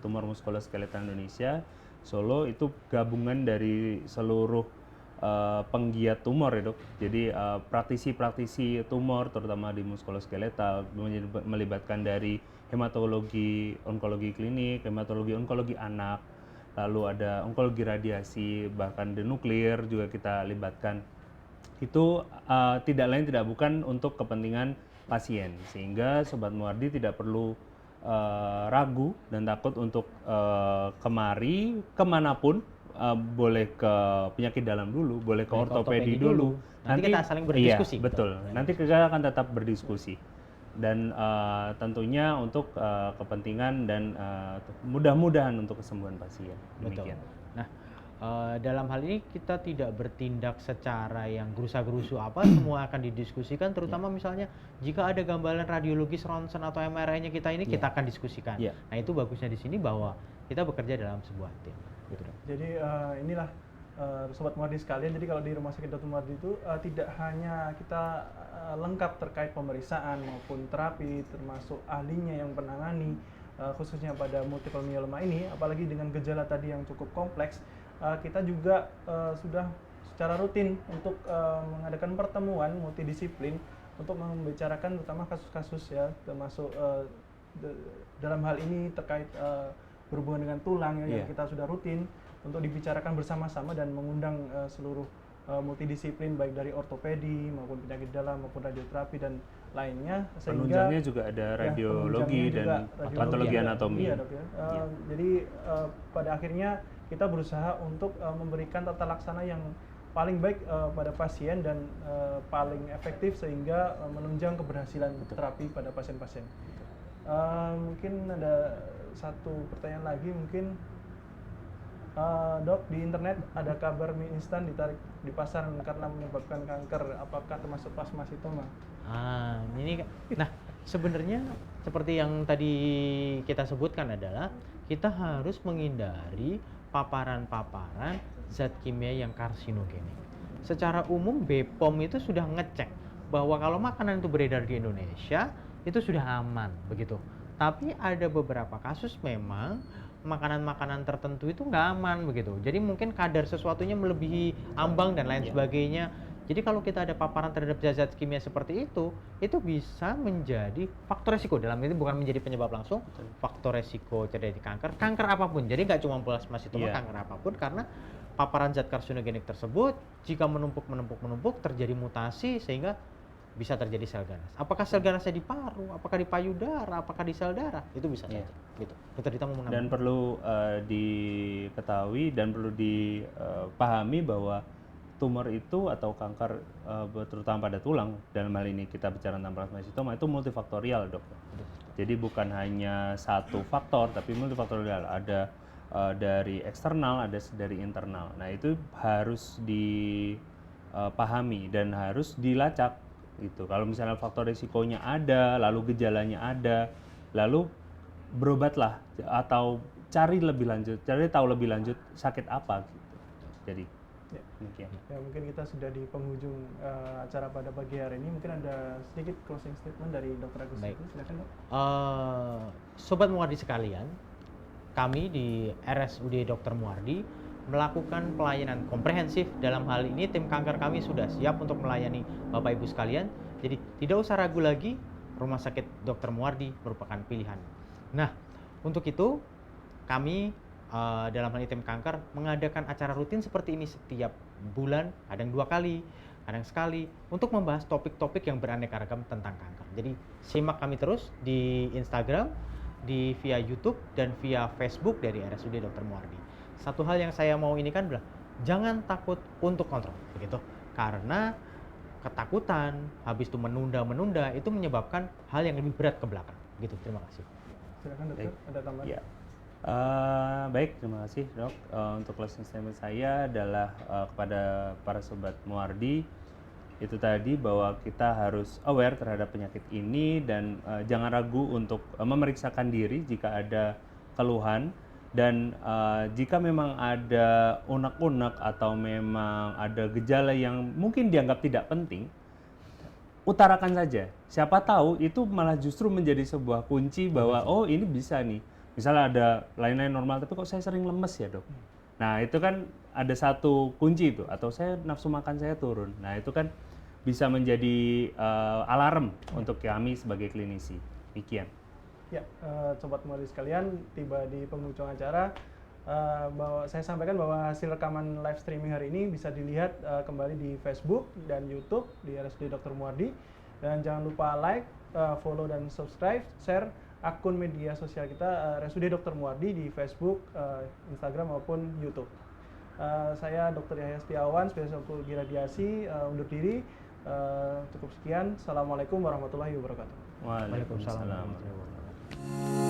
Tumor Muskuloskeletal Indonesia, Solo, itu gabungan dari seluruh penggiat tumor ya Dok. Jadi praktisi-praktisi tumor terutama di muskuloskeletal melibatkan dari hematologi, onkologi klinik, hematologi onkologi anak, lalu ada onkologi radiasi, bahkan di nuklir juga kita libatkan. Itu tidak lain tidak bukan untuk kepentingan pasien, sehingga Sobat Muardi tidak perlu ragu dan takut untuk kemari kemanapun. Boleh ke penyakit dalam dulu, boleh ke Boleh ke ortopedi ortopedi dulu. dulu. Nanti kita saling berdiskusi. Iya, betul. Nanti kita akan tetap berdiskusi. Dan tentunya untuk kepentingan dan mudah-mudahan untuk kesembuhan pasien. Betul. Demikian. Nah, dalam hal ini kita tidak bertindak secara yang gerusa-gerusu apa, semua akan didiskusikan, terutama misalnya jika ada gambaran radiologis ronsen atau MRI-nya kita ini, kita akan diskusikan. Yeah. Nah, itu bagusnya di sini bahwa kita bekerja dalam sebuah tim. Gitu, Dok. Jadi inilah Sobat Muardi sekalian, jadi kalau di Rumah Sakit Dr. Muardi itu tidak hanya kita lengkap terkait pemeriksaan maupun terapi, termasuk ahlinya yang menangani, khususnya pada multiple myeloma ini, apalagi dengan gejala tadi yang cukup kompleks, kita juga sudah secara rutin untuk mengadakan pertemuan multidisiplin untuk membicarakan terutama kasus-kasus ya, termasuk dalam hal ini terkait berhubungan dengan tulang ya, yang kita sudah rutin untuk dibicarakan bersama-sama dan mengundang seluruh multidisiplin baik dari ortopedi maupun penyakit dalam maupun radioterapi dan lainnya, sehingga Penunjangnya juga ada ya, radiologi penunjangnya dan juga patologi ya. anatomi. Iya, Dok, ya. Jadi pada akhirnya kita berusaha untuk memberikan tata laksana yang paling baik pada pasien dan paling efektif sehingga menunjang keberhasilan terapi pada pasien-pasien. Mungkin ada satu pertanyaan lagi mungkin, Dok, di internet ada kabar mie instan ditarik di pasaran karena menyebabkan kanker, apakah termasuk plasmasitoma? Nah, sebenarnya seperti yang tadi kita sebutkan adalah kita harus menghindari paparan-paparan zat kimia yang karsinogenik. Secara umum BPOM itu sudah ngecek bahwa kalau makanan itu beredar di Indonesia itu sudah aman begitu. Tapi ada beberapa kasus memang makanan-makanan tertentu itu nggak aman begitu. Jadi mungkin kadar sesuatunya melebihi ambang dan lain sebagainya. Jadi kalau kita ada paparan terhadap zat kimia seperti itu bisa menjadi faktor resiko. Dalam ini bukan menjadi penyebab langsung, faktor resiko terjadi kanker apapun. Jadi nggak cuma plasmasitoma, kanker apapun, karena paparan zat karsinogenik tersebut jika menumpuk terjadi mutasi sehingga bisa terjadi sel ganas. Apakah sel ganasnya di paru, apakah di payudara, apakah di sel darah, itu bisa saja. Gitu. Dr. Dita mau menambah. Dan perlu diketahui dan perlu dipahami bahwa tumor itu atau kanker terutama pada tulang, dalam hal ini kita bicara tentang plasmasitoma, itu multifaktorial, Dok. Jadi bukan hanya satu faktor tapi multifaktorial. Ada dari eksternal, ada dari internal. Nah, itu harus dipahami dan harus dilacak gitu. Kalau misalnya faktor risikonya ada, lalu gejalanya ada, lalu berobatlah atau cari tahu lebih lanjut sakit apa gitu. Jadi demikian. Ya, mungkin kita sudah di penghujung acara pada pagi hari ini. Mungkin ada sedikit closing statement dari Dr. Agus. Baik. Silakan, Dok. Sobat Muardi sekalian, kami di RSUD Dr. Muardi melakukan pelayanan komprehensif. Dalam hal ini tim kanker kami sudah siap untuk melayani Bapak Ibu sekalian. Jadi tidak usah ragu lagi, Rumah Sakit Dr. Muardi merupakan pilihan. Nah, untuk itu kami dalam hal ini tim kanker mengadakan acara rutin seperti ini setiap bulan, kadang 2 kali, kadang sekali, untuk membahas topik-topik yang beraneka ragam tentang kanker. Jadi simak kami terus di Instagram, via YouTube dan via Facebook dari RSUD Dr. Muardi. Satu hal yang saya mau ini kan adalah jangan takut untuk kontrol, begitu. Karena ketakutan, habis itu menunda itu menyebabkan hal yang lebih berat ke belakang. Gitu. Terima kasih. Silakan, Dokter. Ada tambahan? Ya. Baik, terima kasih, Dok. Untuk closing statement saya adalah kepada para sobat Muardi, itu tadi bahwa kita harus aware terhadap penyakit ini dan jangan ragu untuk memeriksakan diri jika ada keluhan dan jika memang ada unek-unek atau memang ada gejala yang mungkin dianggap tidak penting, utarakan saja. Siapa tahu itu malah justru menjadi sebuah kunci bahwa oh ini bisa nih. Misalnya ada lain-lain normal tapi kok saya sering lemes ya, Dok. Nah, itu kan ada satu kunci itu atau saya nafsu makan saya turun. Nah, itu kan bisa menjadi alarm untuk kami sebagai klinisi. Demikian. Ya, sobat muari sekalian, tiba di penghujung acara. Bahwa saya sampaikan bahwa hasil rekaman live streaming hari ini bisa dilihat kembali di Facebook dan YouTube di RSUD Dr. Muardi. Dan jangan lupa like, follow dan subscribe, share akun media sosial kita RSUD Dr. Muardi di Facebook, Instagram maupun YouTube. Saya Dr. Yahya Setiawan, spesialis onkologi radiasi, undur diri. Cukup sekian. Assalamualaikum warahmatullahi wabarakatuh. Waalaikumsalam warahmatullahi wabarakatuh.